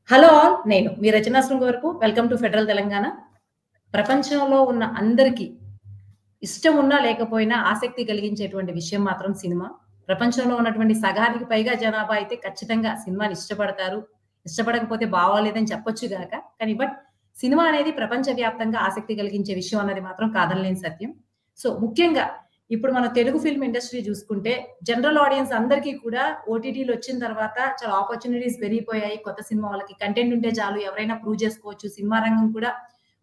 Hello all. నేను మీ రచనా శృంగ వరకు. Welcome to federal Telangana. ప్రపంచంలో ఉన్న అందరికీ ఇష్టం ఉన్నా లేకపోయినా ఆసక్తి కలిగించేటువంటి విషయం మాత్రం సినిమా. ప్రపంచంలో ఉన్నటువంటి సగానికి పైగా జనాభా అయితే ఖచ్చితంగా సినిమాని ఇష్టపడతారు. ఇష్టపడకపోతే బాగోలేదని చెప్పొచ్చు గాక. సినిమా అనేది ప్రపంచవ్యాప్తంగా ఆసక్తి కలిగించే విషయం అన్నది మాత్రం కాదనలేని సత్యం. ముఖ్యంగా ఇప్పుడు మన తెలుగు ఫిల్మ్ ఇండస్ట్రీ జూసుకుంటే జనరల్ ఆడియన్స్ అందరికీ కూడా ఓటీటీలు వచ్చిన తర్వాత చాలా ఆపర్చునిటీస్ పెరిగిపోయాయి. కొత్త సినిమా వాళ్ళకి కంటెంట్ ఉంటే చాలు ఎవరైనా ప్రూవ్ చేసుకోవచ్చు. సినిమా రంగం కూడా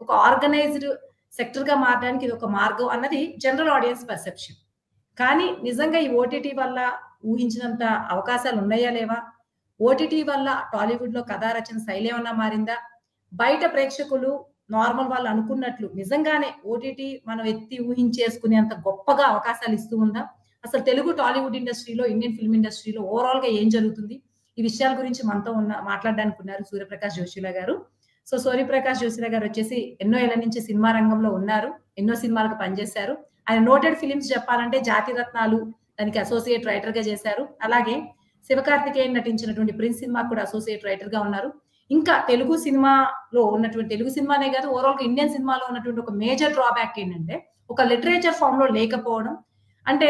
ఒక ఆర్గనైజ్డ్ సెక్టర్‌గా మారడానికి ఇదొక మార్గం అన్నది జనరల్ ఆడియన్స్ పర్సెప్షన్. కానీ నిజంగా ఈ ఓటీటీ వల్ల ఊహించినంత అవకాశాలు ఉన్నాయా లేవా? ఓటీటీ వల్ల టాలీవుడ్‌లో కథా రచన శైలి ఏమన్నా మారిందా? బయట ప్రేక్షకులు నార్మల్ వాళ్ళు అనుకున్నట్లు నిజంగానే ఓటీటీ మనం ఎత్తి ఊహించేసుకునేంత గొప్పగా అవకాశాలు ఇస్తూ ఉందా? అసలు తెలుగు టాలీవుడ్ ఇండస్ట్రీలో, ఇండియన్ ఫిల్మ్ ఇండస్ట్రీలో ఓవరాల్‌గా ఏం జరుగుతుంది? ఈ విషయాల గురించి మనతో మాట్లాడడానికి ఉన్నారు సూర్యప్రకాష్ జోషిలా గారు. సూర్యప్రకాష్ జోషిలా గారు వచ్చేసి ఎన్నో ఏళ్ల నుంచి సినిమా రంగంలో ఉన్నారు. ఎన్నో సినిమాలకు పనిచేశారు. ఆయన నోటెడ్ ఫిల్మ్స్ చెప్పాలంటే 'జాతిరత్నాలు' దానికి అసోసియేట్ రైటర్‌గా చేశారు. అలాగే శివకార్తికేయన్ నటించినటువంటి 'ప్రిన్స్' సినిమాకి కూడా అసోసియేట్ రైటర్‌గా ఉన్నారు. ఇంకా తెలుగు సినిమాలో ఉన్నటువంటి తెలుగు సినిమానే కాదు ఓవరాల్‌గా ఇండియన్ సినిమాలో ఉన్నటువంటి ఒక మేజర్ డ్రాబ్యాక్ ఏంటంటే, ఒక లిటరేచర్ ఫార్మ్‌లో లేకపోవడం. అంటే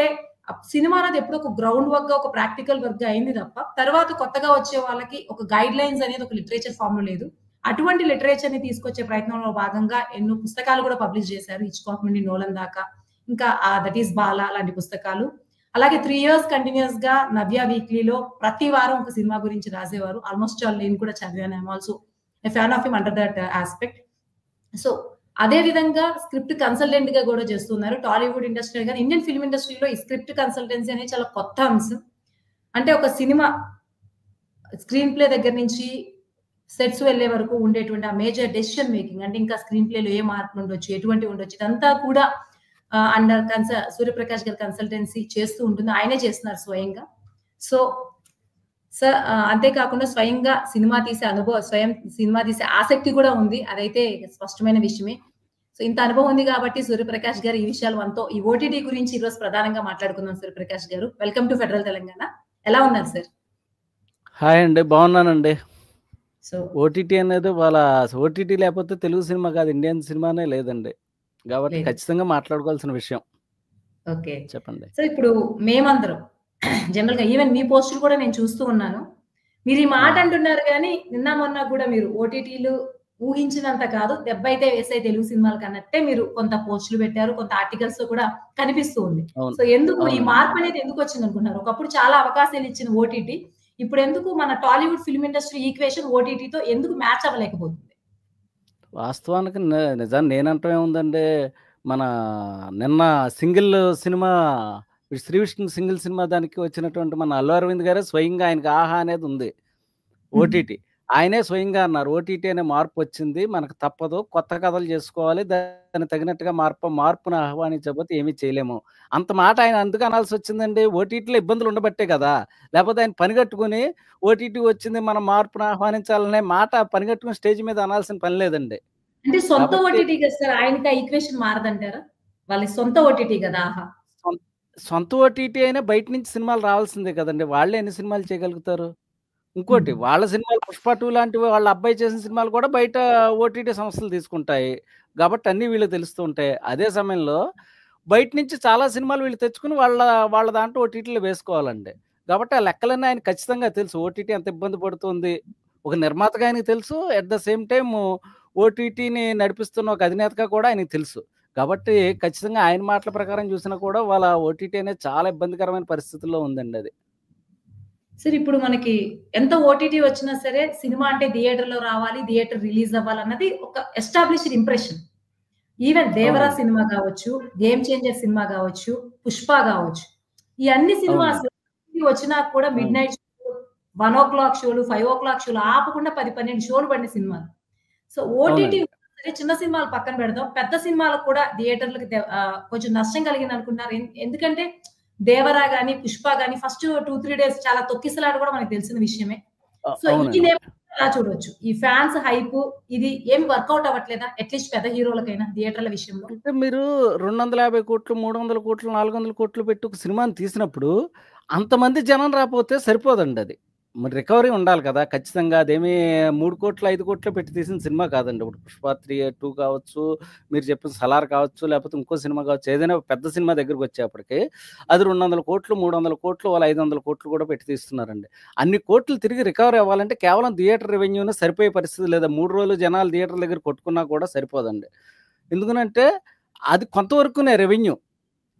సినిమా అనేది ఎప్పుడో ఒక గ్రౌండ్ వర్క్‌గా, ఒక ప్రాక్టికల్ వర్క్‌గా అయింది తప్ప, తర్వాత కొత్తగా వచ్చే వాళ్ళకి ఒక గైడ్‌లైన్స్ అనేది ఒక లిటరేచర్ ఫార్మ్‌లో లేదు. అటువంటి లిటరేచర్‌ని తీసుకొచ్చే ప్రయత్నంలో భాగంగా ఎన్నో పుస్తకాలు కూడా పబ్లిష్ చేశారు. 'హిచ్‌కాక్' నుండి 'నోలన్' దాకా. ఇంకా 'దట్ ఈస్ బాల' లాంటి పుస్తకాలు. అలాగే 3 ఇయర్స్ కంటిన్యూయస్‌గా 'నవ్య వీక్లీలో' ప్రతి వారం ఒక సినిమా గురించి రాసేవారు. ఆల్‌మోస్ట్ ఆల్ నేను కూడా చదివాను. I am also a fan of him under that aspect. So, అదే విధంగా స్క్రిప్ట్ కన్సల్టెంట్‌గా కూడా చేస్తున్నారు. టాలీవుడ్ ఇండస్ట్రీ గాని, ఇండియన్ ఫిల్మ్ ఇండస్ట్రీలో ఈ స్క్రిప్ట్ కన్సల్టెన్సీ అనేది చాలా కొత్త అంశం. అంటే ఒక సినిమా స్క్రీన్ ప్లే దగ్గర నుంచి సెట్స్ వెళ్ళే వరకు ఉండేటువంటి ఆ మేజర్ డెసిషన్ మేకింగ్ అంటే ఇంకా స్క్రీన్ ప్లేలో ఏ మార్పులు ఉండొచ్చు, ఎటువంటివి ఉండొచ్చు ఇదంతా కూడా అండర్ సూర్యప్రకాష్ గారి కన్సల్టెన్సీ చేస్తూ ఉంటుంది. ఆయనే చేస్తున్నారు స్వయంగా. సో, అంతే కాకుండా స్వయంగా సినిమా తీసే అనుభవం, సినిమా తీసే ఆసక్తి కూడా ఉంది. అదైతే స్పష్టమైన విషయమే. ఇంత అనుభవం ఉంది కాబట్టి సూర్యప్రకాష్ గారు ఈ విషయాలు మనతో ఈ ఓటీటీ గురించి ఈరోజు ప్రధానంగా మాట్లాడుకుందాం సూర్యప్రకాష్ గారు. Welcome to federal Telangana. ఎలా ఉన్నారు సార్? హాయ్ అండి. బాగున్నానండి. సో ఓటీటీ అనేది ఓటీటీ లేకపోతే తెలుగు సినిమా కాదు, ఇండియన్ సినిమానే లేదండి. కాబట్టి లేదు. ఖచ్చితంగా మాట్లాడుకోవాల్సిన విషయం. ఓకే. చెప్పండి. సో, ఇప్పుడు మేమందరం జనరల్‌గా ఈవెన్ మీ పోస్టులు కూడా నేను చూస్తూ ఉన్నాను. మీరు ఈ మాట అంటున్నారు గానీ, నిన్న మొన్న కూడా మీరు ఓటీటీలు ఊహించినంత కాదు, దెబ్బైతే వేసాయి తెలుగు సినిమాలకన్నట్టే మీరు కొంత పోస్టులు పెట్టారు. కొంత ఆర్టికల్స్‌లో కూడా కనిపిస్తూ ఉంది. అవును. ఎందుకు ఈ అవునండి. మార్పనేది ఎందుకొచ్చిందనుకుంటున్నారు? ఒకప్పుడు చాలా అవకాశాలు ఇచ్చిన ఓటీటీ, ఇప్పుడెందుకు మన టాలీవుడ్ ఫిల్మ్ ఇండస్ట్రీ ఈక్వేషన్ ఓటీటీతో ఎందుకు మ్యాచ్ అవ్వలేకపోతుంది? వాస్తవానికి నిజాన్ని నేనంటం ఏముందండి, మన నిన్న single cinema 'Sree Vishnu' single cinema దానికి వచ్చినటువంటి మన అల్లు అరవింద్ గారే స్వయంగా ఆయనకి 'ఆహా' అనేది ఉంది. ఓటీటీ. ఆయనే స్వయంగా అన్నారు. ఓటీటీ అనే మార్పొచ్చింది. మనకు తప్పదు. కొత్త కథలు చేసుకోవాలి. దానికి తగినట్టుగా మార్పును ఆహ్వానించకపోతే ఏమీ చేయలేము. అంత మాట ఆయన ఎందుకు అనాల్సొచ్చిందండి? ఓటీటీలో ఇబ్బందులు ఉండబట్టే కదా! లేపోతే ఆయన పనిగట్టుకొని ఓటీటీ వచ్చింది మనం మార్పును ఆహ్వానించాలనే మాట పనిగట్టుకొని స్టేజ్ మీద అనాల్సిన పని లేదండి. అంటే సొంత కాబట్టి ఓటీటీ కదా సార్! ఆయనకి ఆ ఈక్వేషన్ మారదంటారా? వాళ్ళ సొంత ఓటీటీ కదా 'ఆహా'. సొం సొంత ఓటీటీ అయినా బయట నుంచి సినిమాలు రావాల్సిందే కదండీ! వాళ్ళే ఎన్ని సినిమాలు చేయగలుగుతారు? ఇంకోటి వాళ్ళ సినిమాలు 'పుష్ప 2' లాంటివి వాళ్ళ అబ్బాయి చేసిన సినిమాలు కూడా బయట ఓటీటీ సంస్థలు తీసుకుంటాయి. కాబట్టి అన్నీ వీళ్ళకి తెలుస్తూ ఉంటాయి. అదే సమయంలో బయట నుంచి చాలా సినిమాలు వీళ్ళు తెచ్చుకొని వాళ్ళ వాళ్ళ దాంట్లో ఓటీటీలో వేసుకోవాలండి. కాబట్టి ఆ లెక్కలన్నీ ఆయనకి ఖచ్చితంగా తెలుసు. ఓటీటీ ఎంత ఇబ్బంది పడుతుంది. ఒక నిర్మాతగా ఆయనకి తెలుసు. ఎట్ ద సేమ్ టైమ్ ఓటీటీని నడిపిస్తున్న ఒక అధినేతగా కూడా ఆయనకి తెలుసు. కాబట్టి ఖచ్చితంగా ఆయన మాటల ప్రకారం చూసినా కూడా వాళ్ళ ఓటీటీ అనేది చాలా ఇబ్బందికరమైన పరిస్థితుల్లో ఉందండి అది. సరే ఇప్పుడు మనకి ఎంత ఓటీటీ వచ్చినా సరే సినిమా అంటే థియేటర్‌లో రావాలి, థియేటర్ రిలీజ్ అవ్వాలన్నది ఒక ఎస్టాబ్లిష్డ్ ఇంప్రెషన్. ఈవెన్ 'దేవరా' అవునండి. సినిమా గావచ్చు, 'గేమ్ చేంజర్' సినిమా గావచ్చు, 'పుష్ప' గావచ్చు. ఈ అన్ని సినిమాస్ అవునండి. వచ్చినా కూడా అవును. మిడ్‌నైట్ షోలు, 1:00 షోలు, 5:00 షోలు ఆపకుండా 10, 12 షోలు పడిన సినిమాలు. ఓటీటీ అవునండి. సరే చిన్న సినిమాలు పక్కన పెడదాం. పెద్ద సినిమాలకు కూడా థియేటర్‌లకి కొంచెం నష్టం కలిగిందనుకుంటున్నారు. ఎందుకంటే 'దేవరా' గాని, 'పుష్ప' గాని ఫస్ట్ 2, 3 డేస్ చాలా తొక్కిసలాట కూడా మనకు తెలిసిన విషయమే. ఈ అవునండి. నేపథ్యంలో ఎలా చూడొచ్చు? ఈ ఫ్యాన్స్ హైపు ఇది ఏమి వర్కౌట్ అవ్వట్లేదా? అట్‌లీస్ట్ పెద్ద హీరోలకైనా థియేటర్ల విషయంలో? అంటే మీరు 250,00,00,000, 300,00,00,000, 400,00,00,000 పెట్టి ఒక సినిమాని తీసినప్పుడు అంతమంది జనం రాపోతే సరిపోదండి అది. మరి రికవరీ ఉండాలి కదా! ఖచ్చితంగా అదేమీ 3,00,00,000, 5,00,00,000 పెట్టి తీసిన సినిమా కాదండి. ఇప్పుడు 'పుష్ప 2' కావచ్చు, మీరు చెప్పిన 'సలార్' కావచ్చు, లేకపోతే ఇంకో సినిమా కావచ్చు. ఏదైనా పెద్ద సినిమా దగ్గరకొచ్చేప్పటికి అది 200,00,00,000, 300,00,00,000 వాళ్ళ 500,00,00,000 కూడా పెట్టి తీస్తున్నారండి. అన్ని కోట్లు తిరిగి రికవరీ అవ్వాలంటే కేవలం థియేటర్ రెవెన్యూనే సరిపోయే పరిస్థితి లేదా 3 రోజులు జనాలు థియేటర్ దగ్గర కొట్టుకున్నా కూడా సరిపోదండి. ఎందుకనంటే అది కొంతవరకునే రెవెన్యూ.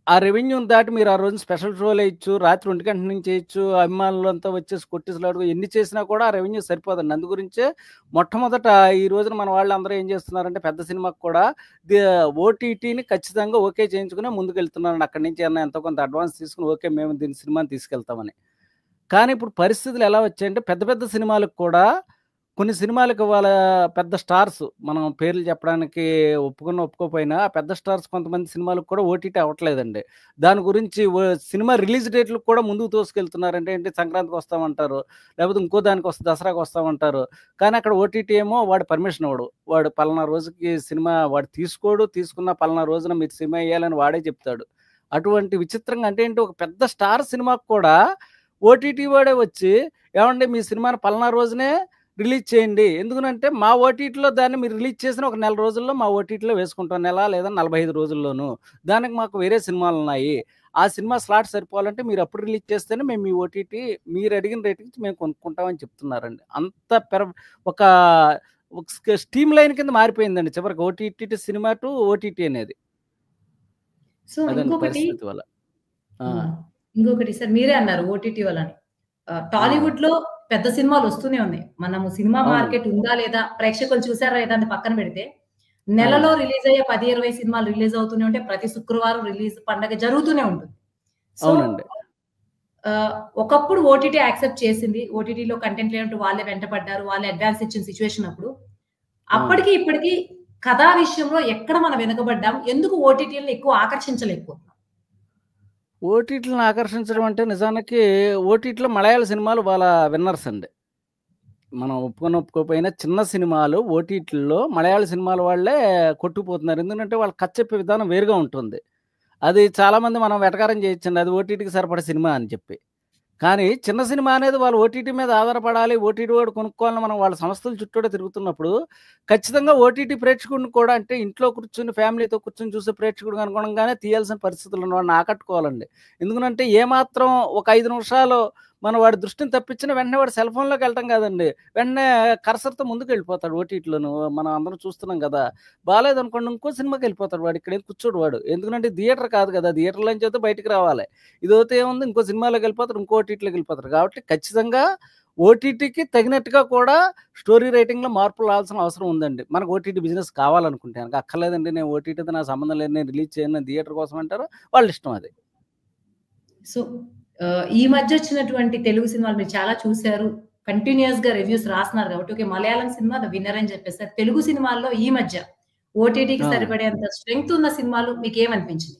ఆ రెవెన్యూని దాటి మీరు ఆ రోజున స్పెషల్ షోలేయొచ్చు. రాత్రి 1 గంట నుంచి చేయొచ్చు. అభిమానులంతా వచ్చేసి కొట్టేసులాడుకో ఎన్ని చేసినా కూడా ఆ రెవెన్యూ సరిపోదండి. అందు గురించే మొట్టమొదట ఈ రోజున మన వాళ్ళందరూ ఏం చేస్తున్నారంటే పెద్ద సినిమాకి కూడా ది ఓటీటీని ఖచ్చితంగా ఓకే చేయించుకునే ముందుకెళ్తున్నారండి. అక్కడి నుంచి ఏమన్నా ఎంతో కొంత అడ్వాన్స్ తీసుకొని ఓకే మేము దీని సినిమాని తీసుకెళ్తామని. కానీ ఇప్పుడు పరిస్థితులు ఎలా వచ్చాయంటే పెద్ద పెద్ద సినిమాలకు కూడా కొన్ని సినిమాలకి వాళ్ళ పెద్ద స్టార్స్ మనం పేర్లు చెప్పడానికి ఒప్పుకోకపోయినా ఆ పెద్ద స్టార్స్ కొంతమంది సినిమాలకు కూడా ఓటీటీ అవ్వట్లేదండి. దాని గురించి సినిమా రిలీజ్ డేట్‌లకు కూడా ముందుకు తోసుకెళ్తున్నారంటే ఏంటి సంక్రాంతికి వస్తామంటారు. లేకపోతే ఇంకో దానికొస్తే దసరాకి వస్తామంటారు. కానీ అక్కడ ఓటీటీ ఏమో వాడు పర్మిషన్ ఇవ్వడు. వాడు పలానా రోజుకి సినిమా వాడు తీసుకోడు. తీసుకున్న పలానా రోజున మీరు సినిమా ఎయ్యాలని వాడే చెప్తాడు. అటువంటి విచిత్రంగా అంటే ఏంటి ఒక పెద్ద స్టార్ సినిమాకి కూడా ఓటీటీ వాడే వచ్చి ఏవండీ మీ సినిమాని పలానా రోజునే రిలీజ్ చేయండి. ఎందుకనంటే మా ఓటీటీలో దాన్ని మీరు రిలీజ్ చేసిన ఒక నెల రోజుల్లో మా ఓటీటీలో వేసుకుంటాం. నెల లేదా 45 రోజుల్లోను. దానికి మాకు వేరే సినిమాలున్నాయి. ఆ సినిమా స్లాట్ సరిపోవాలంటే మీరు అప్పుడు రిలీజ్ చేస్తేనే మేము మీ ఓటీటీ మీరు అడిగిన రేటింగ్స్ మేము కొనుక్కుంటామని చెప్తున్నారండి. అంత ఒక స్ట్రీమ్ లైన్ కింద మారిపోయిందండి చివరికి ఓటీటీ సినిమా టు ఓటీటీ అనేది. సో అదండి ఇంకొకటి పరిస్థితి వల్ల. ఆ! ఇంకొకటి సార్ మీరే అన్నారు ఓటీటీ వలని. ఆ! టాలీవుడ్‌లో పెద్ద సినిమాలు వస్తూనే ఉన్నాయి. మనము సినిమా అవునండి. మార్కెట్ ఉందా లేదా, ప్రేక్షకులు చూసారా లేదా అని పక్కన పెడితే, నెలలో అవునండి. రిలీజ్ అయ్యే 10, 20 సినిమాలు రిలీజ్ అవుతూనే ఉంటాయి. ప్రతి శుక్రవారం రిలీజ్ పండగ జరుగుతూనే ఉంటుంది. సో అవునండి. ఒకప్పుడు ఓటీటీ యాక్సెప్ట్ చేసింది. ఓటీటీలో కంటెంట్ లేనట్టు వాళ్ళే వెంటపడ్డారు. వాళ్ళే అడ్వాన్స్ ఇచ్చిన సిట్యుయేషన్ అప్పుడు. ఆ! అప్పటికి ఇప్పటికి కథా విషయంలో ఎక్కడ మనం వెనకబడ్డాం? ఎందుకు ఓటీటీలని ఎక్కువ ఆకర్షించలేకపోతున్నాం? ఓటీటీలను ఆకర్షించడం అంటే నిజానికి ఓటీటీలో మలయాళ సినిమాలు వాళ్ళ విన్నర్స్ అండి. మనం ఒప్పుకోకపోయినా చిన్న సినిమాలు ఓటీటీల్లో మలయాళ సినిమాల వాళ్ళే కొట్టుకుపోతున్నారు. ఎందుకంటే వాళ్ళు కథ చెప్పే విధానం వేరుగా ఉంటుంది. అది చాలామంది మనం వెటకారం చేయొచ్చండి. అది ఓటీటీకి సరిపడే సినిమా అని చెప్పి. కానీ చిన్న సినిమా అనేది వాళ్ళు ఓటీటీ మీద ఆధారపడాలి. ఓటీటీ వాడు కొనుక్కోవాలని మనం వాళ్ళ సంస్థల చుట్టూరా తిరుగుతున్నప్పుడు, ఖచ్చితంగా ఓటీటీ ప్రేక్షకుడిని కూడా అంటే ఇంట్లో కూర్చొని ఫ్యామిలీతో కూర్చొని చూసే ప్రేక్షకుడికి అనుగుణంగానే తీయాల్సిన పరిస్థితులు ఉన్న వాడిని ఆకట్టుకోవాలండి. ఎందుకనంటే ఏమాత్రం ఒక 5 నిమిషాలు మనం వాడి దృష్టిని తప్పించిన వెంటనే వాడు సెల్ ఫోన్‌లోకి వెళ్ళటం కాదండి. వెంటనే కర్సర్‌తో ముందుకెళ్ళిపోతాడు ఓటీటీలోను. మనం అందరం చూస్తున్నాం గదా! బాలేదనుకోండి ఇంకో సినిమాకెళ్ళిపోతాడు వాడు. ఇక్కడేం కూర్చోడు వాడు. ఎందుకంటే థియేటర్ కాదు కదా! థియేటర్‌లోంచి అయితే బయటికి రావాలి. ఇదైతే ఏముంది ఇంకో సినిమాలోకెళ్ళిపోతారు. ఇంకో ఓటీటీలోకెళ్ళిపోతారు. కాబట్టి ఖచ్చితంగా ఓటీటీకి తగినట్టుగా కూడా స్టోరీ రైటింగ్‌లో మార్పులు రావాల్సిన అవసరం ఉందండి. మనకు ఓటీటీ బిజినెస్ కావాలనుకుంటే గనక. అక్కర్లేదండి నేను ఓటీటీతో నాకు సంబంధం లేదు. నేను రిలీజ్ చేయను. నేను థియేటర్ కోసం అంటారు. వాళ్ళ ఇష్టం అది. సో, ఈ మధ్య వచ్చినటువంటి తెలుగు సినిమాలు మీరు చాలా చూసారు. కంటిన్యూయస్‌గా రివ్యూస్ రాస్తున్నారు కాబట్టి, okay. Malayalam cinema the winner అని చెప్పేసారు. తెలుగు సినిమాల్లో ఈ మధ్య ఓటీటీకి ఆ! సరిపడేంత స్ట్రెంగ్త్ ఉన్న సినిమాలు మీకేమనిపించింది?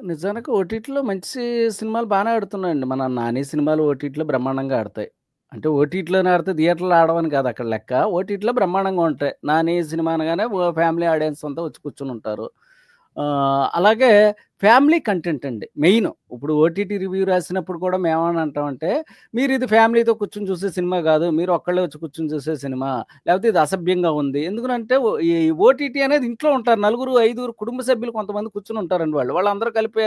నిజానికి ఓటీటీలో మంచి సినిమాలు బానే ఆడుతున్నాయండి. మన 'నాని' సినిమాలు ఓటీటీలో బ్రహ్మాండంగా ఆడతాయి. అంటే ఓటీటీలోనే ఆడితే థియేటర్‌లో ఆడవని కాదు అక్కడ లెక్క. ఓటీటీలో బ్రహ్మాండంగా ఉంటాయి. 'నాని' సినిమా అనగానే ఫ్యామిలీ ఆడియన్స్ అంతా వచ్చి కూర్చొనుంటారు. అలాగే ఫ్యామిలీ కంటెంట్ అండి మెయిన్. ఇప్పుడు ఓటీటీ రివ్యూ రాసినప్పుడు కూడా మేమేమని అంటామంటే, మీరిది ఫ్యామిలీతో కూర్చొని చూసే సినిమా గాదు. మీరు ఒక్కళ్ళే వచ్చి కూర్చొని చూసే సినిమా. లేకపోతే ఇది అసభ్యంగా ఉంది. ఎందుకనంటే ఈ ఓటీటీ అనేది ఇంట్లో ఉంటారు. నలుగురు, ఐదుగురు కుటుంబ సభ్యులు కొంతమంది కూర్చొని ఉంటారండి వాళ్ళు. వాళ్ళందరూ కలిపి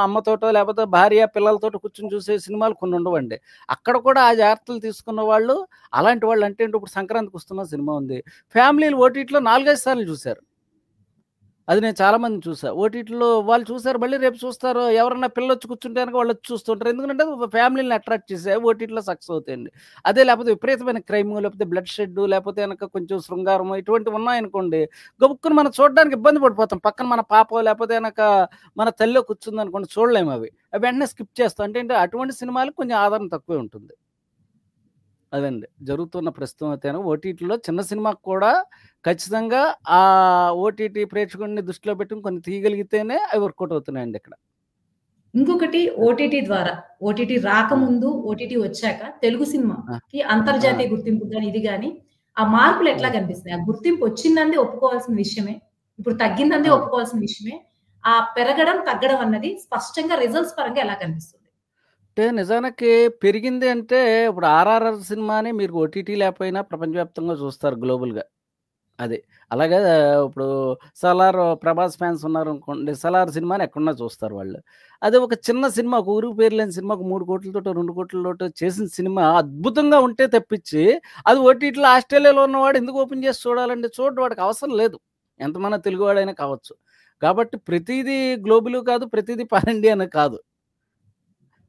అమ్మతోటో లేకపోతే భార్య, పిల్లలతోటి కూర్చొని చూసే సినిమాలు కొన్ని ఉండవండి. అక్కడ కూడా ఆ జాగ్రత్తలు తీసుకున్న వాళ్ళు అలాంటి వాళ్ళు అంటే ఏంటి ఇప్పుడు సంక్రాంతికొస్తున్న సినిమా ఉంది. ఫ్యామిలీలు ఓటీటీలో 4, 5 సార్లు చూసారు. అది నేను చాలా మందిని చూసా. ఓటీటీలో వాళ్ళు చూసారు మళ్ళీ రేపు చూస్తారు. ఎవరన్నా పిల్లలొచ్చి కూర్చుంటే గనక వాళ్ళొచ్చి చూస్తుంటారు. ఎందుకంటే ఫ్యామిలీని అట్రాక్ట్ చేసాయి. ఓటీటీలో సక్సెస్ అవుతాయండి. అదే లేకపోతే విపరీతమైన క్రైము, లేకపోతే బ్లడ్ షెడ్డు, లేకపోతే గనక కొంచెం శృంగారము ఇటువంటివి ఉన్నాయనుకోండి, గబుక్కున మనం చూడడానికి ఇబ్బంది పడిపోతాం. పక్కన మన పాపో లేకపోతే గనక మన తల్లో కూర్చుందనుకోండి చూడలేమవి. అవి వెంటనే స్కిప్ చేస్తాం. అంటే అటువంటి సినిమాలకు కొంచెం ఆదరణ తక్కువే ఉంటుంది. అదండి. జరుగుతున్న ప్రస్తుతం అయితేను ఓటీటీలో చిన్న సినిమాకి కూడా ఖచ్చితంగా ఓటీటీ ప్రేక్షకుడిని దృష్టిలో పెట్టుకొని కొన్ని తీయగలిగితేనే అవి వర్కౌట్ అవుతున్నాయండి ఇక్కడ. ఇంకొకటి అది. ఓటీటీ ద్వారా, ఓటీటీ ఆ! రాకముందు, ఓటీటీ వచ్చాక తెలుగు ఆ! సినిమాకి ఆ! అంతర్జాతీయ గుర్తింపు గాని, ఇది గాని ఆ మార్పులు ఎట్లా ఆ! కనిపిస్తున్నాయి? ఆ గుర్తింపు వచ్చిందంది ఒప్పుకోవాల్సిన విషయమే. ఇప్పుడు తగ్గిందంది ఆ! ఒప్పుకోవాల్సిన విషయమే. ఆ పెరగడం, తగ్గడం అన్నది స్పష్టంగా రిజల్ట్స్ పరంగా ఎలా కనిపిస్తుంది? అంటే నిజానికి పెరిగింది అంటే ఇప్పుడు 'ఆర్ఆర్ఆర్' సినిమాని మీరు ఓటీటీ లేకపోయినా ప్రపంచవ్యాప్తంగా చూస్తారు గ్లోబల్‌గా. అది. అలాగే ఇప్పుడు 'సలార్' ప్రభాస్ ఫ్యాన్స్ ఉన్నారనుకోండి. 'సలార్' సినిమాని ఎక్కడున్నా చూస్తారు వాళ్ళు. అదే ఒక చిన్న సినిమా, ఒక ఊరికి పేరు లేని సినిమా, ఒక 3,00,00,000తోటో, 2,00,00,000తోటో చేసిన సినిమా అద్భుతంగా ఉంటే తప్పించి, అది ఓటీటీలో ఆస్ట్రేలియాలో ఉన్నవాడు ఎందుకు ఓపెన్ చేసి చూడాలండి? చూడడు, వాడికి అవసరం లేదు. ఎంతమంది తెలుగువాడైనా కావచ్చు. కాబట్టి ప్రతీదీ గ్లోబలు కాదు, ప్రతీదీ పాన్ ఇండియానే కాదు.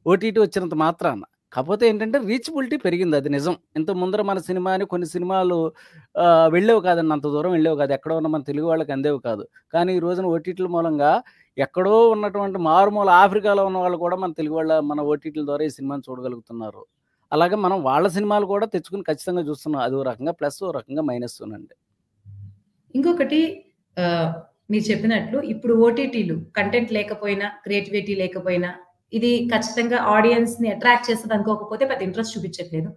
ఓటీటీ వచ్చినంత మాత్రాన. కాపోతే ఏంటంటే రీచబిలిటీ పెరిగింది, అది నిజం. ఇంతకు ముందర మన సినిమాని కొన్ని సినిమాలు వెళ్ళేవి కాదండి. అంత దూరం వెళ్ళేవి కాదు. ఎక్కడో ఉన్న మన తెలుగు వాళ్ళకి అందేవి కాదు. కానీ ఈ రోజున ఓటీటీల మూలంగా ఎక్కడో ఉన్నటువంటి మారుమూల ఆఫ్రికాలో ఉన్న వాళ్ళు కూడా మన తెలుగు వాళ్ళ మన ఓటీటీల ద్వారా ఈ సినిమాని చూడగలుగుతున్నారు. అలాగే మనం వాళ్ళ సినిమాలు కూడా తెచ్చుకొని ఖచ్చితంగా చూస్తున్నాం. అదో రకంగా ప్లస్, ఓ రకంగా మైనస్సునండి. ఇంకొకటి మీరు చెప్పినట్లు ఇప్పుడు ఓటీటీలు కంటెంట్ లేకపోయినా, క్రియేటివిటీ లేకపోయినా, ఇది ఖచ్చితంగా ఆడియన్స్‌ని అట్రాక్ట్ చేస్తది అనుకోకపోతే పెద్ద ఇంట్రెస్ట్ చూపించట్లేదు.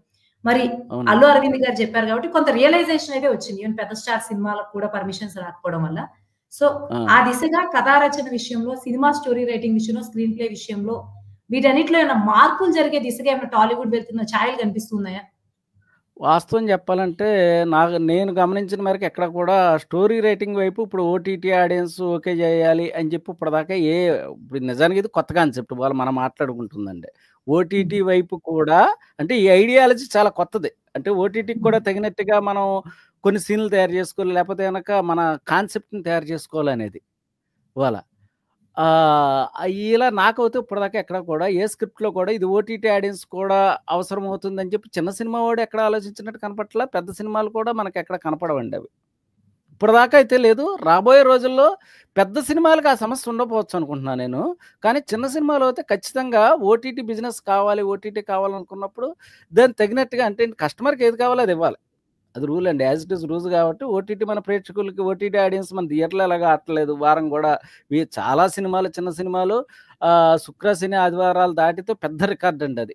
మరి అవునండి. అల్లు అరవింద్ గారు చెప్పారు కాబట్టి కొంత రియలైజేషన్ అయితే వచ్చింది. ఈవెన్ పెద్ద స్టార్ సినిమాలకు కూడా పర్మిషన్స్ రాకపోవడం వల్ల. సో, ఆ! ఆ దిశగా కథా రచన విషయంలో, సినిమా స్టోరీ రైటింగ్ విషయంలో, స్క్రీన్ ప్లే విషయంలో వీటన్నిటిలో ఏమైనా మార్పులు జరిగే దిశగా ఏమైనా టాలీవుడ్ వెళ్తున్న ఛాయలు కనిపిస్తున్నాయా? వాస్తవం చెప్పాలంటే నేను గమనించిన మేరకు ఎక్కడ కూడా స్టోరీ రైటింగ్ వైపు ఇప్పుడు ఓటీటీ ఆడియన్స్ ఓకే చేయాలి అని చెప్పి ఇప్పటిదాకా ఇప్పుడు నిజానికి ఇది కొత్త కాన్సెప్ట్ వాళ్ళు మనం మాట్లాడుకుంటుందండి. హ్మ్. ఓటీటీ వైపు కూడా అంటే ఈ ఐడియాలజీ చాలా కొత్తది. అంటే ఓటీటీకి హ్మ్. కూడా తగినట్టుగా మనం కొన్ని సీన్‌లు తయారు చేసుకోవాలి. లేకపోతే గనక మన కాన్సెప్ట్‌ని తయారు చేసుకోవాలనేది ఇవాళ. ఇలా నాకైతే ఇప్పటిదాకా ఎక్కడ కూడా ఏ స్క్రిప్ట్‌లో కూడా ఇది ఓటీటీ ఆడియన్స్ కూడా అవసరమవుతుందని చెప్పి చిన్న సినిమా వాడు ఎక్కడ ఆలోచించినట్టు కనపట్ల. పెద్ద సినిమాలు కూడా మనకెక్కడ కనపడవండి అవి. ఇప్పటిదాకా అయితే లేదు. రాబోయే రోజుల్లో పెద్ద సినిమాలకి ఆ సమస్య ఉండకపోవచ్చు అనుకుంటున్నా నేను. కానీ చిన్న సినిమాలో అయితే ఖచ్చితంగా ఓటీటీ బిజినెస్ కావాలి, ఓటీటీ కావాలనుకున్నప్పుడు దానికి తగినట్టుగా అంటే కస్టమర్‌కి ఏది కావాలో అది ఇవ్వాలి. అది రూల్ అండి. యాజ్ ఇట్ ఈజ్ రూల్స్ కాబట్టి ఓటీటీ మన ప్రేక్షకులకి ఓటీటీ ఆడియన్స్ మన థియేటర్‌లో ఎలాగా ఆడట్లేదు. వారం గూడా చాలా సినిమాలు, చిన్న సినిమాలు శుక్ర, శని, ఆదివారాలు దాటితే పెద్ద రికార్డ్ అండి అది.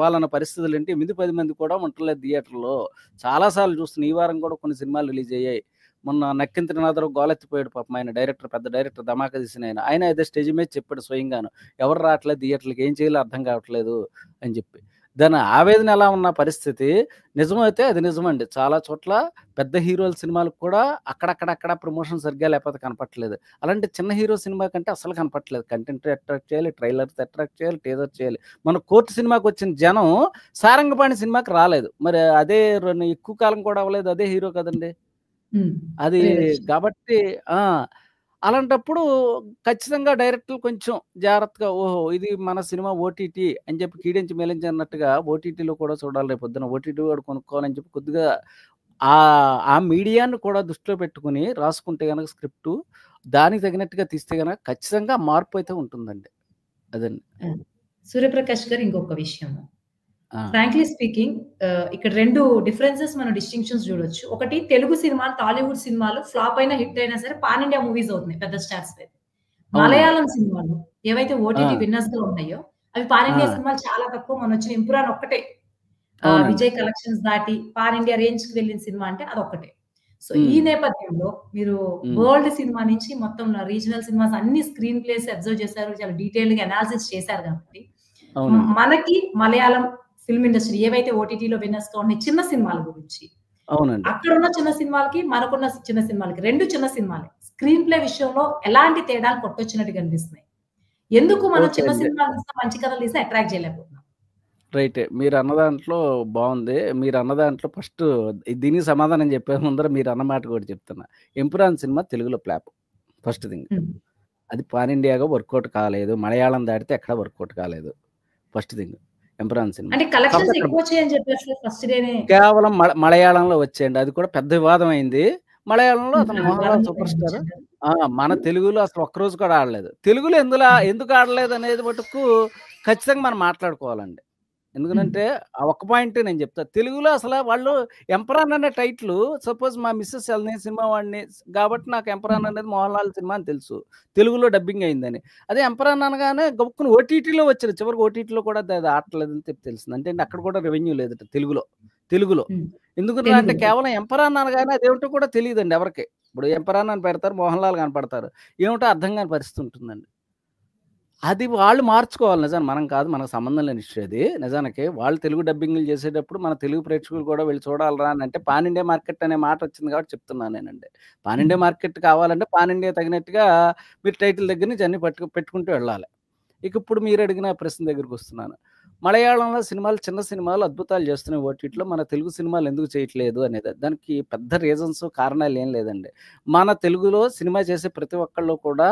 వాళ్ళన్న పరిస్థితులేంటి 8, 10 మంది కూడా ఉండట్లేదు థియేటర్‌లో. చాలా సార్లు చూస్తున్నా. ఈ వారం కూడా కొన్ని సినిమాలు రిలీజ్ అయ్యాయి. మొన్న 'నక్కిన త్రినాథరావు' గోలెత్తిపోయాడు పాపం ఆయన డైరెక్టర్. పెద్ద డైరెక్టర్ 'ధమాకా' తీసినాయన. ఆయన అదే స్టేజ్ మీద చెప్పాడు స్వయంగాను. ఎవరు రావట్లేదు థియేటర్‌లకి, ఏం చేయాలో అర్థం కావట్లేదు అని చెప్పి. దాని ఆవేదన ఎలా ఉన్న పరిస్థితి నిజమైతే అది నిజమండి. చాలా చోట్ల పెద్ద హీరోల సినిమాలకు కూడా అక్కడక్కడ ప్రమోషన్ సరిగ్గా లేకపోతే కనపట్లేదు. అలాంటి చిన్న హీరో సినిమా కంటే అస్సలు కనపట్లేదు. కంటెంట్ అట్రాక్ట్ చేయాలి, ట్రైలర్స్ అట్రాక్ట్ చేయాలి, టీజర్ చేయాలి. మన 'కోర్ట్' సినిమాకొచ్చిన జనం 'సారంగపాణి' సినిమాకి రాలేదు. మరి అదే ఎక్కువ కాలం కూడా అవ్వలేదు. అదే హీరో కదండీ! హ్మ్. అది ప్రియదర్శిని. కాబట్టి ఆ! అలాంటప్పుడు ఖచ్చితంగా డైరెక్టర్లు కొంచెం జాగ్రత్తగా ఓహో! ఇది మన సినిమా ఓటీటీ అని చెప్పి కీడించి మేలించి అన్నట్టుగా ఓటీటీలో కూడా చూడాలి రేపొద్దున. ఓటీటీ కూడా కొనుక్కోవాలని చెప్పి కొద్దిగా ఆ మీడియాను కూడా దృష్టిలో పెట్టుకొని రాసుకుంటే గనక స్క్రిప్టు దానికి తగినట్టుగా తీస్తే గనక ఖచ్చితంగా మార్పయితే ఉంటుందండి. అదండి. ఆ! సూర్యప్రకాష్ గారు ఇంకొక విషయము. ఆ! ఫ్రాంక్లీ స్పీకింగ్ ఇక్కడ 2 డిఫరెన్సెస్ మనం డిస్టింక్షన్స్ జూడొచ్చు. ఒకటి తెలుగు సినిమాలు, టాలీవుడ్ సినిమాలు ఫ్లాప్ అయినా, హిట్ అయినా సరే పాన్ ఇండియా మూవీస్ అవుతున్నాయి పెద్ద స్టార్స్ మీద. అవునండి. మలయాళం సినిమాలు ఏవైతే ఆ! ఓటీటీ విన్నర్స్‌గా ఉన్నాయో, అవి పాన్ ఇండియా ఆ! సినిమాలు చాలా తక్కువ. మొన్నొచ్చిన 'ఇంపురాన్' ఒక్కటే అవునండి. విజయ్ కలెక్షన్స్ దాటి పాన్ ఇండియా రేంజ్‌కి వెళ్ళిన సినిమా అంటే అదొక్కటే. సో, ఈ హ్మ్. నేపథ్యంలో మీరు హ్మ్. వరల్డ్ సినిమా నుంచి మొత్తం రీజనల్ సినిమాస్ అన్ని స్క్రీన్ ప్లేస్ అబ్జర్వ్ చేశారు. చాలా డీటెయిల్డ్‌గా అనాలిసిస్ చేశారు కాబట్టి, అవునండి. మనకి మలయాళం ఫిల్మ్ ఇండస్ట్రీ ఏవైతే ఓటీటీలో విన్నర్స్‌గా ఉన్నాయి చిన్న సినిమాల గురించి. అవునండి. అక్కడున్న చిన్న సినిమాలకి, మనకున్న చిన్న సినిమాలకి 2 చిన్న సినిమాలే. స్క్రీన్ ప్లే విషయంలో ఎలాంటి తేడాలు కొట్టొచ్చినట్టు కనిపిస్తున్నాయి? ఎందుకు మనం ఓకే చిన్న అండి. సినిమాలు తీసినా, మంచి కథలు తీసినా అట్రాక్ట్ చేయలేకపోతున్నాం? రైటే. మీరన్న దాంట్లో బావుంది. మీరన్న దాంట్లో ఫస్ట్ దీనికి సమాధానం చెప్పే ముందర మీరన్న మాట కూడా చెప్తున్నా. 'ఎంపురాన్' సినిమా తెలుగులో ఫ్లాప్ ఫస్ట్ థింగ్. హ్మ్. అది పాన్ ఇండియాగా వర్కౌట్ కాలేదు. మలయాళం దాటితే ఎక్కడ వర్కౌట్ కాలేదు. First thing 'Empuraan' cinema. అంటే కాకపోతే కలెక్షన్స్ అక్కడ ఎక్కువొచ్చాయని చెప్పేసి ఫస్ట్ డేనే కేవలం మలయాళంలో వచ్చాయండి. అది కూడా పెద్ద వివాదం అయింది. మలయాళంలో అతను ఆ! 'మోహన్ లాల్' వివాదంగా సూపర్ స్టార్. కనిపించిందా? మన హ్మ్. తెలుగులో అసలు ఒక్కరోజు కూడా ఆడలేదు. తెలుగులో ఎందుకు ఆడలేదనేది మటుకు ఖచ్చితంగా మనం మాట్లాడుకోవాలండి. హ్మ్. ఎందుకనంటే, ఆ ఒక్క పాయింటే నేను చెప్తా. తెలుగులో వాళ్ళు 'ఎంపరాన్' అనే టైటిలు సపోజ్ మా మిసెస్ నేను సినిమా వాడిని కాబట్టి నాకు 'ఎంపరాన్' హ్మ్. అనేది 'మోహన్ లాల్' సినిమా అని తెలుసు. తెలుగులో డబ్బింగ్ అయిందని. అదే 'ఎంపరాన్' అనగానే గబుక్కున ఓటీటీలో వచ్చింది. చివరికి ఓటీటీలో కూడా అది ఆడట్లేదని తెలిసింది. అంటే అక్కడ కూడా రెవెన్యూ లేదట తెలుగులో. తెలుగులో. హ్మ్. ఎందుకురా అంటే తెలుగులో. కేవలం 'ఎంపరాన్' అనగానే అదేమిటో కూడా తెలీదండి ఎవరికీ. ఇప్పుడు 'ఎంపరాన్' అని పెడతారు. 'మోహన్ లాల్' కనపడతారు. ఏమిటో అర్థం కాని పరిస్థితి ఉంటుందండి. అది వాళ్ళు మార్చుకోవాలి నిజానికి. మనం కాదు, మనకు సంబంధం లేని ఇష్యూ అది. నిజానికి వాళ్ళు తెలుగు డబ్బింగ్‌లు చేసేటప్పుడు మన తెలుగు ప్రేక్షకులు కూడా వెళ్లి చూడాలిరా అనంటే పాన్ ఇండియా మార్కెట్ అనే మాట వచ్చింది కాబట్టి చెప్తున్నాను నేనండి. పాన్ ఇండియా మార్కెట్ కావాలంటే పాన్ ఇండియా తగినట్టుగా మీరు టైటిల్ దగ్గర నుంచి అన్నీ పెట్టుకుంటూ వెళ్ళాలి. ఇక ఇప్పుడు మీరు అడిగిన ప్రశ్న దగ్గరికొస్తున్నాను. మలయాళంలో సినిమాలు, చిన్న సినిమాలు అద్భుతాలు చేస్తున్నాయి ఓటీటీలో. మన తెలుగు సినిమాలు ఎందుకు చేయట్లేదు అనేది. దానికి పెద్ద రీజన్స్, కారణాలు ఏం లేదండి. మన తెలుగులో సినిమా చేసే ప్రతి ఒక్కళ్ళు కూడా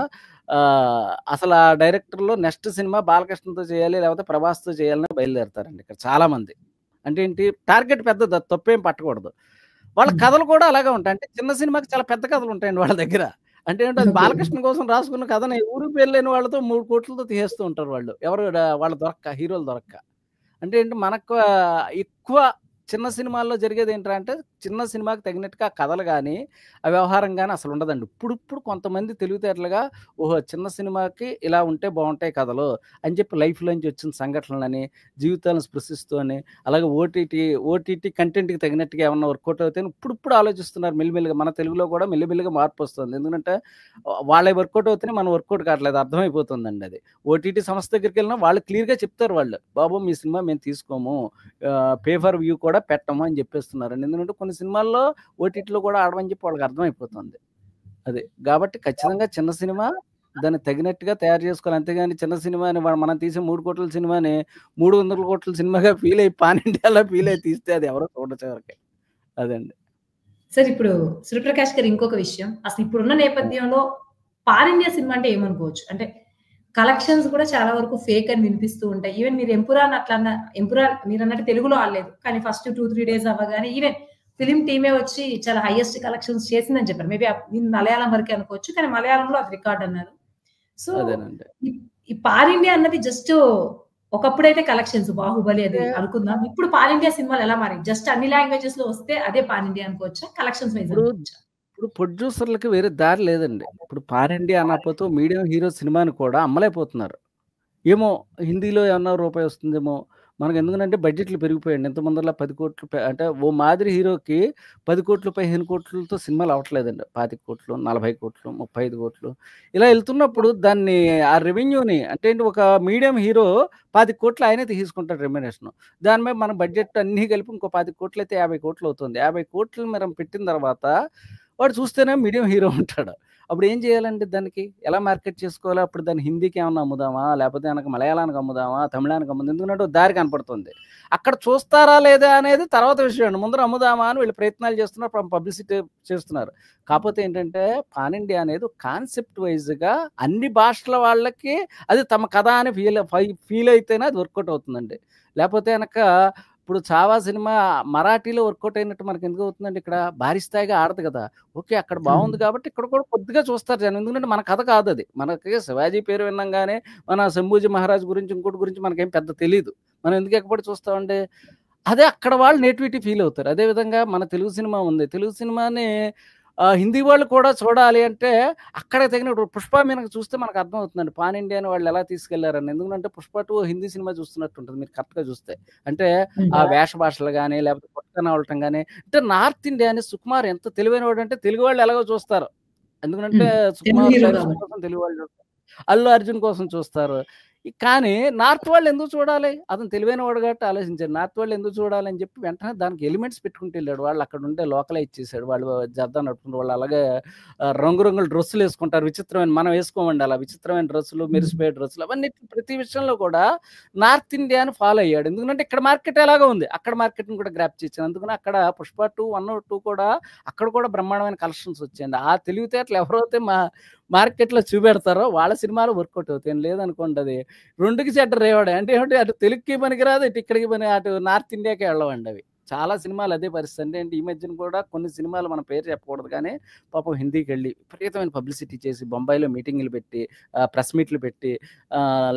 అసలు ఆ డైరెక్టర్‌లో నెక్స్ట్ సినిమా బాలకృష్ణతో చేయాలి, లేకపోతే ప్రభాస్‌తో చేయాలని బయలుదేరతారండి ఇక్కడ చాలామంది. అంటే ఏంటి, టార్గెట్ పెద్దది, అది తప్పేం పట్టకూడదు. వాళ్ళ కథలు కూడా అలాగే ఉంటాయి. అంటే చిన్న సినిమాకి చాలా పెద్ద కథలు ఉంటాయండి వాళ్ళ దగ్గర. అంటే ఏంటి, అది ఓకే. బాలకృష్ణ కోసం రాసుకున్న కథని ఊరికి పేర్లేని వాళ్ళతో 3,00,00,000తో తీసేస్తూ ఉంటారు వాళ్ళు. ఎవరు వాళ్ళు దొరక్క, హీరోలు దొరక్క. అంటే ఏంటి, మనకు ఎక్కువ చిన్న సినిమాల్లో జరిగేదేంట్రా అంటే, చిన్న సినిమాకి తగినట్టుగా కథలు గానీ, ఆ వ్యవహారం గానీ అసలుండదండి. ఇప్పుడిప్పుడు కొంతమంది తెలివితేటలుగా, ఓహో! చిన్న సినిమాకి ఇలా ఉంటే బావుంటాయి కథలు అని చెప్పి లైఫ్‌లోంచి వచ్చిన సంఘటనలని, జీవితాలను స్పృశిస్తూ అని, అలాగే ఓటీటీ కంటెంట్‌కి తగినట్టుగా ఏమన్నా వర్కౌట్ అవుతాయని ఇప్పుడిప్పుడు ఆలోచిస్తున్నారు మెల్లిమెల్లిగా. మన తెలుగులో కూడా మెల్లిమెల్లిగా మార్పొస్తుంది. ఎందుకంటే వాళ్ళయి వర్కౌట్ అవుతున్నాయి, మనం వర్కౌట్ కావట్లేదు. అర్థమైపోతుందండి అది. ఓటీటీ సంస్థ దగ్గరికెళ్ళినా వాళ్ళు క్లియర్‌గా చెప్తారు వాళ్ళు. బాబు మీ సినిమా మేము తీసుకోము. పే ఫర్ వ్యూ కూడా పెట్టము అని చెప్పేస్తున్నారండి. ఎందుకంటే కొన్ని సినిమాల్లో ఓటీటీలో కూడా ఆడమని చెప్పి వాళ్ళకి అర్థమైపోతుంది. అది. కాబట్టి ఖచ్చితంగా చిన్న సినిమా దానికి తగినట్టుగా తయారు చేసుకోవాలి. అంతేగాని చిన్న సినిమాని మనం తీసే 3,00,00,000 సినిమాని 300,00,00,000 సినిమాగా ఫీల్ అయ్యి పాన్ ఇండియాలో ఫీల్ అయ్యి తీస్తే అది ఎవరు చూడరు చివరికి. అదండి. సార్ ఇప్పుడు 'సూర్యప్రకాష్' గారు ఇంకొక విషయం. అసలు ఇప్పుడున్న నేపథ్యంలో పాన్ ఇండియా సినిమా అంటే ఏమనుకోవచ్చు? అంటే కలెక్షన్స్ కూడా చాలా వరకు ఫేక్ అని వినిపిస్తూ ఉంటాయి. ఈవెన్ మీరు 'ఎంపురాన్' అట్లన్న 'ఎంపురాన్' మీరన్నట్టు తెలుగులో ఆడలేదు. కానీ ఫస్ట్ 2, 3 డేస్ అవ్వగానే ఈవెన్ ఫిల్మ్ టీమే వచ్చి చాలా హైయెస్ట్ కలెక్షన్స్ చేసిందని చెప్పారు. మేబీ మలయాళం వరకే అనుకోవచ్చు. కానీ మలయాళంలో అది రికార్డ్ అన్నారు. సో అదేనండి. ఈ ఈ పాన్ ఇండియా అన్నది జస్ట్ ఒకప్పుడైతే కలెక్షన్స్ 'బాహుబలి' అది అంటే అనుకుందాం. ఇప్పుడు పాన్ ఇండియా సినిమాలు ఎలా మారాయి? జస్ట్ అన్ని లాంగ్వేజెస్‌లో వస్తే అదే పాన్ ఇండియా అనుకోవచ్చా? కలెక్షన్స్ వైస్ ఇప్పుడు అనుకోవచ్చా? ఇప్పుడు ప్రొడ్యూసర్‌లకి వేరే దారి లేదండి. ఇప్పుడు పాన్ ఇండియా అనకపోతే మీడియం హీరో సినిమాని కూడా అమ్మలేకపోతున్నారు. ఏమో హిందీలో ఏమన్నా రూపాయి వస్తుందేమో! మనకెందుకనంటే బడ్జెట్‌లు పెరిగిపోయాయండి. ఇంతకుముందల 10,00,00,000 అంటే ఓ మాదిరి హీరోకి 10,00,00,000, 15,00,00,000తో సినిమాలు అవ్వట్లేదండి. 25,00,00,000, 40,00,00,000, 35,00,00,000 ఇలా ఎళ్తున్నప్పుడు దాన్ని ఆ రెవెన్యూని అంటే ఏంటి, ఒక మీడియం హీరో 25,00,00,000 ఆయనే తీసుకుంటాడు రెమ్యునరేషను. దాని మీద మన బడ్జెట్ అన్నీ కలిపి ఇంకో 25,00,00,000 అయితే 50,00,00,000 అవుతుంది. 50,00,00,000 మనం పెట్టిన తర్వాత వాడు చూస్తేనే మీడియం హీరో ఉంటాడు. అప్పుడు ఏం చేయాలండి దానికి? ఎలా మార్కెట్ చేసుకోవాలా? అప్పుడు దాన్ని హిందీకి ఏమన్నా అమ్ముదామా? లేపోతే గనక మలయాళానికి అమ్ముదామా? తమిళానికి అమ్ముదాం. ఎందుకంటే ఓ దారి కనపడుతుంది. అక్కడ చూస్తారా లేదా అనేది తర్వాత విషయం అండి. ముందర అమ్ముదామా అని వీళ్ళు ప్రయత్నాలు చేస్తున్నారు. పబ్లిసిటీ చేస్తున్నారు. కాపోతే ఏంటంటే పాన్ ఇండియా అనేది కాన్సెప్ట్ వైస్‌గా అన్ని భాషల వాళ్ళకి అది తమ కథ అని ఫీల్ అయితేనే అది వర్కౌట్ అవుతుందండి. లేపోతే గనక ఇప్పుడు 'చావా' సినిమా మరాఠీలో వర్కౌట్ అయినట్టు మనకెందుకు అవుతుందండి ఇక్కడ? భారీ స్థాయిగా ఆడదు కదా! ఓకే. అక్కడ బావుంది కాబట్టి ఇక్కడ కూడా కొద్దిగా చూస్తారు జనం. ఎందుకంటే మన కథ కాదది. మనకి శివాజీ పేరు విన్నాంగానే మన 'శంభూజీ మహారాజ్' గురించి, ఇంకోటి గురించి మనకేం పెద్ద తెలీదు. మనం ఎందుకు ఎక్కబడి చూస్తామండి? అదే అక్కడ వాళ్ళు నేటివిటీ ఫీల్ అవుతారు. అదే విధంగా మన తెలుగు సినిమా ఉంది. తెలుగు సినిమాని హిందీ వాళ్ళు కూడా చూడాలి అంటే అక్కడికి తగిన ఇప్పుడు 'పుష్ప' మీదకి చూస్తే మనకు అర్థమవుతుందండి. పాన్ ఇండియాని వాళ్ళు ఎలా తీసుకెళ్లారని. ఎందుకంటే 'పుష్ప 2' హిందీ సినిమా చూస్తున్నట్టుంటది మీరు కరెక్ట్‌గా చూస్తే. అంటే ఆ అంటారా? వేష భాషలు గాని, లేకపోతే కొట్టన అవటం గాని, అంటే నార్త్ ఇండియాని సుకుమార్ ఎంత తెలివైనవాడంటే తెలుగు వాళ్ళు ఎలాగో చూస్తారు. ఎందుకంటే హ్మ్. తెలుగు సుకుమార్ హీరో డైరెక్షన్ కాబట్టి. కోసం తెలుగు వాళ్ళు చూస్తారు. అల్లు అర్జున్ కోసం చూస్తారు. కానీ నార్త్ వాళ్ళు ఎందుకు చూడాలి? అతను తెలివైనవాడు కాబట్టి ఆలోచించాడు. నార్త్ వాళ్ళు ఎందుకు చూడాలి అని చెప్పి వెంటనే దానికి ఎలిమెంట్స్ పెట్టుకుంటూ ఎళ్ళాడు. వాళ్ళు అక్కడ ఉండే లోకలైజ్ చేసాడు. వాళ్ళు జర్దా నడుపుకుంటూ వాళ్ళు అలాగే రంగురంగుల డ్రెస్సులేసుకుంటారు. విచిత్రమైన మనం వేసుకోమండి అలా విచిత్రమైన డ్రెస్సులు, హ్మ్. మెరిసిపోయే డ్రెస్సులు అవన్నీ ప్రతి విషయంలో కూడా నార్త్ ఇండియాని ఫాలో అయ్యాడు. ఎందుకంటే ఇక్కడ మార్కెట్ ఎలాగో ఉంది. అక్కడ మార్కెట్‌ని కూడా గ్రాబ్ చేసాను. అందుకని అక్కడ 'పుష్ప 2', 1, 2 కూడా అక్కడ కూడా బ్రహ్మాండమైన కలెక్షన్స్ వచ్చాయండి. ఆ తెలివితేటలు ఎవరైతే మార్కెట్‌లో చూపెడతారో వాళ్ళ సినిమాలు వర్కౌట్ అవుతాయి. లేదనుకోండి అది 2కి చెడ్డ రేవాడే. అంటే ఏమిటి, అటు తెలుగుకి పనికిరాదు, ఇటు ఇక్కడికి అటు నార్త్ ఇండియాకే వెళ్ళవండి అవి. చాలా సినిమాలు అదే పరిస్థితి. అంటే ఏంటి, ఈ మధ్యన కూడా కొన్ని సినిమాలు మన పేరు చెప్పకూడదు కానీ పాపం హిందీకెళ్ళి విపరీతమైన పబ్లిసిటీ చేసి బొంబాయిలో మీటింగులు పెట్టి, ప్రెస్ మీట్లు పెట్టి,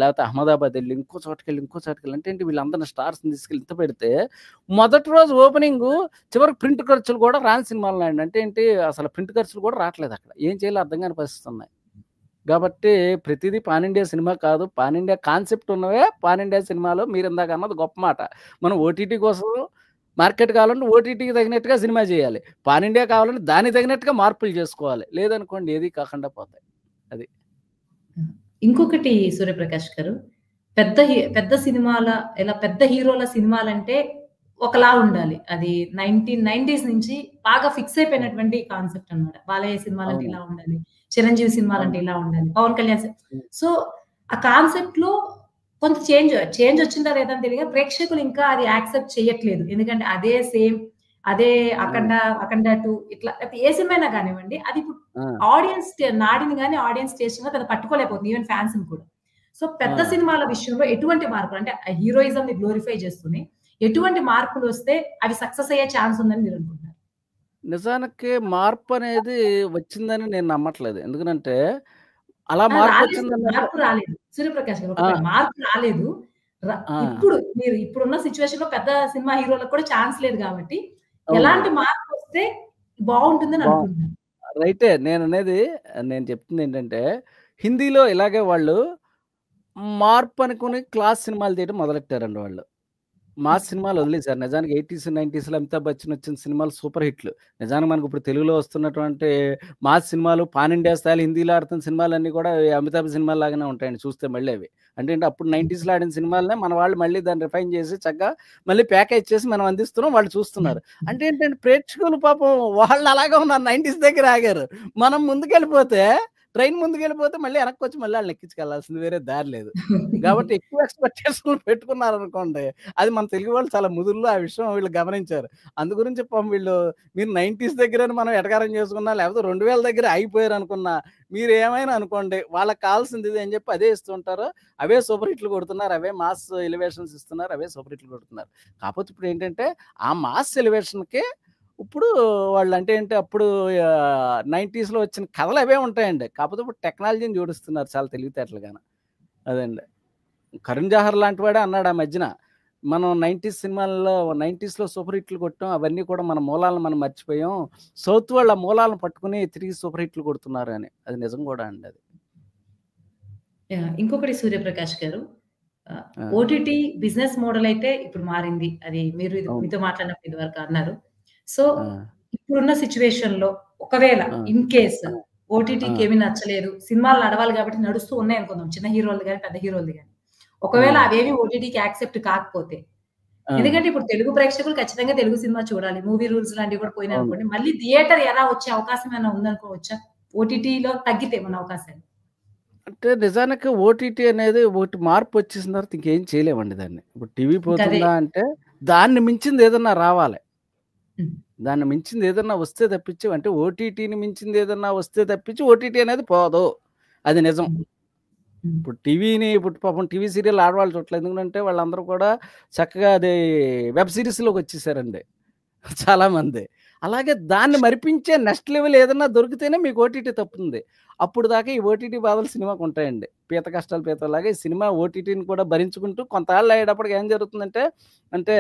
లేకపోతే అహ్మదాబాద్ ఎళ్లి, ఇంకో చోటకెళ్ళి అంటే ఏంటి, వీళ్ళందరిని స్టార్స్‌ని తీసుకెళ్ళి ఇంత పెడితే మొదటి రోజు ఓపెనింగు చివరికి ప్రింట్ ఖర్చులు కూడా రాని సినిమాలున్నాయండి. అంటే ఏంటి, అసలు ప్రింట్ ఖర్చులు కూడా రాట్లేదక్కడ. ఏం చేయాలో అర్థం కాని పరిస్థితున్నాయి. గాబట్టి ప్రతిదీ పాన్ ఇండియా సినిమా కాదు. పాన్ ఇండియా కాన్సెప్ట్ ఉన్నవే పాన్ ఇండియా సినిమాలు. మీరిందాక అన్నది గొప్ప మాట. మనం ఓటీటీ కోసం మార్కెట్ కావాలంటే ఓటీటీకి తగినట్టుగా సినిమా చేయాలి. పాన్ ఇండియా కావాలంటే దానికి తగినట్టుగా మార్పులు చేసుకోవాలి. లేదనుకోండి ఏది కాకుండా పోతాయి. అది. ఇంకొకటి సూర్యప్రకాష్ గారు, పెద్ద సినిమాల ఇలా పెద్ద హీరోల సినిమాలంటే ఒకలా ఉండాలి. అది 1990స్ నుంచి బాగా ఫిక్స్ హ్మ్. అయిపోయినటువంటి కాన్సెప్ట్ అన్నమాట. బాలయ్య సినిమాలంటే అవును. ఇలా ఉండాలి. చిరంజీవి సినిమాలంటే అవును. ఇలా ఉండాలి. పవన్ కళ్యాణ్ హ్మ్. సో, ఆ కాన్సెప్ట్‌లో కొంత చేంజ్ వచ్చిందా లేదా అని తెలీదు గాని ప్రేక్షకులు ఇంకా అది యాక్సెప్ట్ చేయట్లేదు. ఎందుకంటే అదే సేమ్ అదే ఆ! 'అఖండ 2' ఇట్లా లేకపోతే ఏ సినిమా అయినా గానివ్వండి. అది ఇప్పుడు ఆ! నాడిని గాని, ఆడియన్స్ టేస్ట్‌ని పెద్ద పట్టుకోలేకపోతుంది. ఈవెన్ ఫ్యాన్స్‌ని కూడా. సో, ఆ! పెద్ద సినిమాల విషయంలో ఎటువంటి మార్పులు అంటే హీరోయిజంని గ్లోరిఫై చేస్తూనే ఎటువంటి మార్పులొస్తే అవి సక్సెస్ అయ్యే ఛాన్స్ ఉందని మీరనుకుంటున్నారు? నిజానికి మార్పనేది వచ్చిందని నేను నమ్మట్లేదు. ఎందుకనంటే, అలా రాలేదు సార్. మార్పొచ్చిందనంటే మార్పు రాలేదు. సూర్యప్రకాష్ గారు ఆ! ఒకటే మార్పు రాలేదు. ర ఆ! ఇప్పుడున్న సిట్యుయేషన్‌లో పెద్ద సినిమా హీరోలకు కూడా ఛాన్స్ లేదు గాబట్టి, అవును. ఎలాంటి మార్పొస్తే బావుంటుందని బా అనుకుంటున్నారు? రైటే. నేను చెప్తుందేంటంటే, హిందీలో ఇలాగే వాళ్ళు మార్పనుకుని క్లాస్ సినిమాలు తీయడం మొదలెట్టారండి వాళ్ళు. మాస్ సినిమాలు వదిలేసారు. నిజానికి 80స్, 90స్‌లో అమితాబ్ బచ్చన్ వచ్చిన సినిమాలు సూపర్ హిట్‌లు. నిజానికి మనకిప్పుడు తెలుగులో వస్తున్నటువంటి మాస్ సినిమాలు పాన్ ఇండియా స్థాయిలో హిందీలో ఆడుతున్న సినిమాలన్నీ కూడా అమితాబ్ సినిమాల్లాగానే ఉంటాయండి చూస్తే మళ్ళీ అవి. అంటే అప్పుడు 90స్‌లో ఆడిన సినిమాలనే మన వాళ్ళు మళ్ళీ దాన్ని రిఫైన్ చేసి చక్కగా మళ్ళీ ప్యాకేజ్ చేసి మనం అందిస్తున్నాం. వాళ్ళు చూస్తున్నారు. అంటే ఏంటంటే ప్రేక్షకులు పాపం వాళ్ళు అలాగే ఉన్నారు 90స్ దగ్గర ఆగారు. మనం ముందుకెళ్ళిపోతే ట్రైన్ ముందుకెళ్ళిపోతే మళ్ళీ వెనక్కొచ్చి మళ్ళీ ఆళ్ళని ఎక్కించుకెళ్ళాల్సింది వేరే దారి లేదు. కాబట్టి ఎక్కువ ఎక్స్‌పెక్టేషన్‌లు పెట్టుకున్నారనుకోండి అది మన తెలుగు వాళ్ళు చాలా ముదురులు ఆ విషయం వీళ్ళు గమనించారు. అందు గురించి పాపం వీళ్ళు మీరు 90స్ దగ్గరని మనం ఎటకారం చేసుకున్నా, లేకపోతే 2000 దగ్గర ఆగిపోయారనుకున్నా, మీరేమైనా అనుకోండి. వాళ్ళకి కావాల్సింది ఇదే అని చెప్పి అదే ఇస్తుంటారు. అవే సూపర్ హిట్‌లు కొడుతున్నారు. అవే మాస్ ఎలివేషన్స్ ఇస్తున్నారు. అవే సూపర్ హిట్‌లు కొడుతున్నారు. కాపోతే ఇప్పుడేంటంటే, ఆ మాస్ ఎలివేషన్‌కి ఇప్పుడు వాళ్ళంటే ఏంటి అప్పుడు 90స్‌లో వచ్చిన కథలు అవే ఉంటాయండి. కాపోతే ఇప్పుడు టెక్నాలజీని జోడిస్తున్నారు చాలా తెలివితేటలుగాను. అదండి. 'కరణ్ జోహర్' లాంటి వాడే అన్నాడు ఆ మధ్యన. మనం 90స్ సినిమాల్లో 90స్‌లో సూపర్ హిట్‌లు కొట్టాం. అవన్నీ కూడా మన మూలాలను మనం మర్చిపోయాం. సౌత్ వాళ్ళు ఆ మూలాలను పట్టుకొని తిరిగి సూపర్ హిట్‌లు కొడుతున్నారు అని. అది నిజం గూడా అండి అది. యాహ్! ఇంకొకటి సూర్యప్రకాష్ గారు ఆహ్, ఆ! ఓటీటీ బిజినెస్ మోడల్ అయితే ఇప్పుడు మారింది. అది మీరు అవును. మీతో మాట్లాడినప్పుడు ఇదివరకు అన్నారు. సో, ఆ! ఇప్పుడున్న సిట్యుయేషన్‌లో ఒకవేళ ఆ! ఇన్ కేస్ ఆ! ఆ! ఓటీటీకి ఏమి నచ్చలేదు. సినిమాలు నడవాలి కాబట్టి నడుస్తూ ఉన్నాయనుకుందాం. చిన్న హీరోలది గాని, పెద్ద హీరోలది గాని. ఆ! ఒకవేళ అవేవి ఓటీటీకి యాక్సెప్ట్ కాకపోతే ఆ! ఎందుకంటే ఇప్పుడు తెలుగు ప్రేక్షకులు ఖచ్చితంగా తెలుగు సినిమా చూడాలి. మూవీ రూల్స్ లాంటివి కూడా అవును. పోయినాయనుకోండి. మళ్ళీ థియేటర్ ఎరా వచ్చే అవకాశం ఏమైనా ఉందనుకోవచ్చా? ఓటీటీలో తగ్గితే మన అవకాశాలు. అంటే నిజానికి ఓటీటీ అనేది ఒకటి మార్పొచ్చేసిన తర్వాత ఇంకేం చేయలేమండి దాన్ని. ఇప్పుడు టీవీ ఇంకదే పోతుందా అంటే దాన్ని మించింది ఏదన్నా రావాలి. హ్మ్. దాన్ని మించింది ఏదన్నా వస్తే తప్పించి అంటే ఓటీటీని మించింది ఏదన్నా వస్తే తప్పించి ఓటీటీ అనేది పోదు. అది నిజం. హ్మ్. హ్మ్. ఇప్పుడు పాపం టీవీ సీరియల్ ఆడవాళ్ళు చూడట్లేదు. ఎందుకంటే వాళ్ళందరూ కూడా చక్కగా అది వెబ్ సీరీస్‌లోకొచ్చేసారండి చాలామంది. అలాగే దాన్ని మరిపించే నెక్స్ట్ లెవెల్ ఏదన్నా దొరికితేనే మీకు ఓటీటీ తప్పుతుంది. అప్పుడు దాకా ఈ ఓటీటీ బాధలు సినిమాకుంటాయండి. పీత కష్టాలు పీతలాగా ఈ సినిమా ఓటీటీని కూడా భరించుకుంటూ కొంతాళ్ళు అయ్యేటప్పటికి ఏం జరుగుతుందంటే, అంటే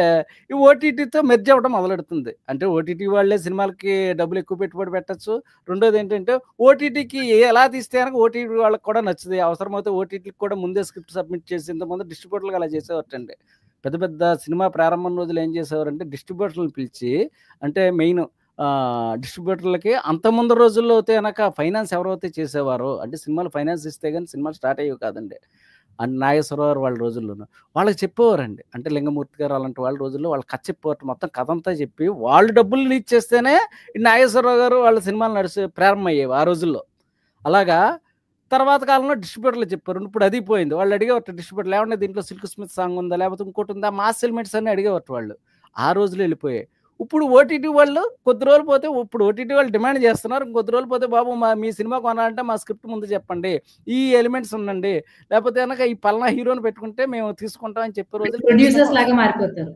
ఈ ఓటీటీతో మెర్జ్ అవ్వడం మొదలెడుతుంది. అంటే ఓటీటీ వాళ్ళే సినిమాలకి డబ్బులు ఎక్కువ పెట్టుబడి పెట్టొచ్చు. రెండోదేంటంటే ఓటీటీకి ఎలా తీస్తే గనక ఓటీటీ వాళ్ళకి కూడా నచ్చుతాయి. అవసరమైతే ఓటీటీకి కూడా ముందే స్క్రిప్ట్ సబ్మిట్ చేసి ఇంతకుముందు డిస్ట్రిబ్యూటర్‌లుగా అలా చేసేవారటండి. పెద్ద పెద్ద సినిమా ప్రారంభం రోజుల్లో ఏం చేసేవారంటే డిస్ట్రిబ్యూటర్‌లని పిలిచి అంటే మెయిన్ డిస్ట్రిబ్యూటర్‌లకి అంతకుముందు రోజుల్లో అయితే గనక ఫైనాన్స్ ఎవరైతే చేసేవారో అంటే సినిమాలు ఫైనాన్స్ ఇస్తే గాని సినిమాలు స్టార్ట్ అయ్యేవి కాదండి. అండ్ నాగేశ్వరరావు గారు వాళ్ళ రోజుల్లోను. వాళ్ళకి చెప్పేవారండి. అంటే లింగమూర్తి గారు అలాంటి వాళ్ళ రోజుల్లో వాళ్ళకి కథ చెప్పేవారట. మొత్తం కథంతా చెప్పి వాళ్ళు డబ్బులు రిలీజ్ చేస్తేనే ఈ నాగేశ్వరరావు గారు వాళ్ళ సినిమాలు ప్రారంభమయ్యేవి ఆ రోజుల్లో. అలాగా తర్వాత కాలంలో డిస్ట్రిబ్యూటర్లు చెప్పారు. ఇప్పుడు అది పోయింది. వాళ్ళు అడిగేవారట డిస్ట్రిబ్యూటర్లు ఏవండీ దీంట్లో 'సిల్క్ స్మిత్' సాంగ్ ఉందా? లేకపోతే ఇంకోటుందా? మాస్ ఎలిమెంట్స్ అన్నీ అడిగేవారట వాళ్ళు. ఆ రోజులు ఎళ్ళిపోయాయి. ఇప్పుడు ఓటీటీ వాళ్ళు కొద్ది రోజులు పోతే ఇప్పుడు ఓటీటీ వాళ్ళు డిమాండ్ చేస్తున్నారు. ఇంకొద్ది రోజులు పోతే బాబు మీ సినిమా కొనాలంటే మా స్క్రిప్ట్ ముందు చెప్పండి. ఈ ఎలిమెంట్స్ ఉండండి. లేకపోతే గనక ఈ పలానా హీరోని పెట్టుకుంటే మేము తీసుకుంటాం అని చెప్పే రోజులు ఖచ్చితంగా ప్రొడ్యూసర్స్ లాగా వస్తున్నాయి. మారిపోతారు.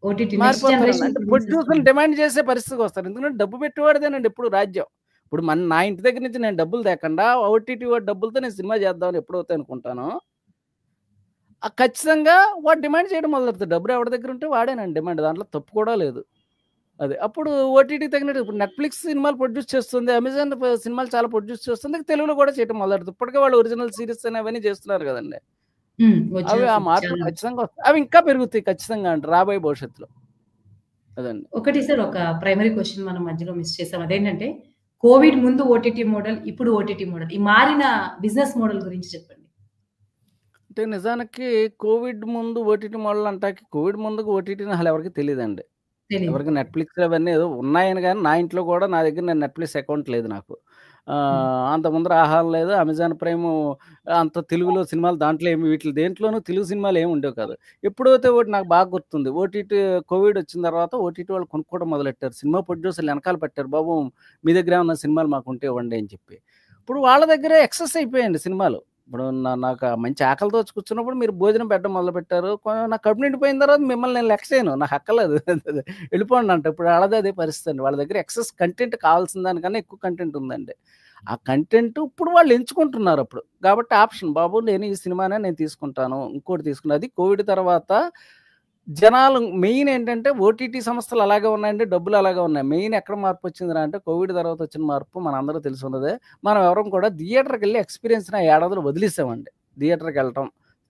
ఓటీటీ నెక్స్ట్ మారిపోతారండి. జనరేషన్ అంటే ప్రొడ్యూసర్స్ ప్రొడ్యూసర్‌లు డిమాండ్ చేసే పరిస్థితికొస్తారు. ఎందుకంటే డబ్బు పెట్టేవాడిదేనండి ఎప్పుడు రాజ్యం. ఇప్పుడు నా ఇంటి దగ్గర నుంచి నేను డబ్బులు తేకుండా ఓటీటీ వాడి డబ్బులతో నేను సినిమా చేద్దామని ఎప్పుడైతే అనుకుంటానో, ఖచ్చితంగా వాడు డిమాండ్ చేయడం మొదలెడతాడు. డబ్బులు ఎవడి దగ్గర ఉంటే వాడేనండి డిమాండ్. దాంట్లో తప్పు కూడా లేదు. అది. అప్పుడు ఓటీటీ తగినట్టు ఇప్పుడు నెట్‌ఫ్లిక్స్ సినిమాలు ప్రొడ్యూస్ చేస్తుంది. అమెజాన్ సినిమాలు చాలా ప్రొడ్యూస్ చేస్తుంది. తెలుగులో కూడా చేయటం మొదలెడుతుంది. ఇప్పటికే వాళ్ళు ఒరిజినల్ సీరీస్ అని అవన్నీ చేస్తున్నారు కదండీ! అవి ఒరిజినల్ ఆ ఫిల్మ్ మార్పులు చాలా ఖచ్చితంగా వస్తాయి. అవి ఇంకా పెరుగుతాయి ఖచ్చితంగా అండి రాబోయే భవిష్యత్తులో. అదండి. ఒకటి సార్ ఒక ప్రైమరీ క్వెషన్ మనం మధ్యలో మిస్ చేసాం. అదేంటంటే కోవిడ్ ముందు ఓటీటీ మోడల్, ఇప్పుడు ఓటీటీ మోడల్. ఈ మారిన బిజినెస్ మోడల్ గురించి చెప్పండి. అంటే నిజానికి కోవిడ్ ముందు ఓటీటీ మోడల్ అంటాకి కోవిడ్ ముందుకు ఓటీటీని అసలు ఎవరికీ తెలీదండి. తెలీదు. ఎవరికి ఓకే. నెట్‌ఫ్లిక్స్ అవన్నీ ఏదో ఉన్నాయని గాని, నా ఇంట్లో కూడా నా దగ్గర నేను నెట్‌ఫ్లిక్స్ అకౌంట్ లేదు నాకు. అంత ముందర ఆహా లేదు. అమెజాన్ ప్రైము అంత తెలుగులో సినిమాలు దాంట్లో ఏమి దేంట్లోనూ తెలుగు సినిమాలు ఏమి ఉండేవి కాదు. ఎప్పుడైతే ఒకటి నాకు బాగా గుర్తుంది. ఓటీటీ కోవిడ్ వచ్చిన తర్వాత ఓటీటీ వాళ్ళు కొనుక్కోవడం మొదలెట్టారు. సినిమా ప్రొడ్యూసర్లు ఎనకాల పెట్టారు. బాబు మీ దగ్గర ఏమన్నా సినిమాలు మాకుంటే ఇవ్వండి అని చెప్పి. ఇప్పుడు వాళ్ళ దగ్గరే ఎక్సెస్ అయిపోయాయండి సినిమాలు. ఇప్పుడు నాకు మంచి ఆకలితో వచ్చి కూర్చున్నప్పుడు మీరు భోజనం పెట్టడం మొదలుపెట్టారు. నా కడుపు నిండిపోయిన తర్వాత మిమ్మల్ని నేను లెక్క చేయను. నాకు అక్కర్లేదు. వెళ్ళిపోండి అంట. ఇప్పుడు వాళ్ళది అదే పరిస్థితి అండి. వాళ్ళ దగ్గర ఎక్సెస్ కంటెంట్ కావాల్సిన దానికన్నా ఎక్కువ కంటెంట్ ఉందండి. ఆ కంటెంట్ ఇప్పుడు వాళ్ళు ఎంచుకుంటున్నారు అప్పుడు. కాబట్టి ఆప్షన్ బాబు నేను ఈ సినిమానే నేను తీసుకుంటాను. ఇంకోటి తీసుకున్నా. అది కోవిడ్ తర్వాత జనాలు మెయిన్ ఏంటంటే ఓటీటీ సంస్థలు అలాగే ఉన్నాయండి. డబ్బులు అలాగే ఉన్నాయి. మెయిన్ ఎక్కడ మార్పొచ్చిందిరా అంటే కోవిడ్ తర్వాత వచ్చిన మార్పు మనందరూ తెలిసున్నదే. మనం ఎవరం కూడా థియేటర్‌కెళ్ళి ఎక్స్‌పీరియన్స్‌ని ఆ ఏడాదిలో వదిలేసామండి. థియేటర్‌కెళ్ళటం,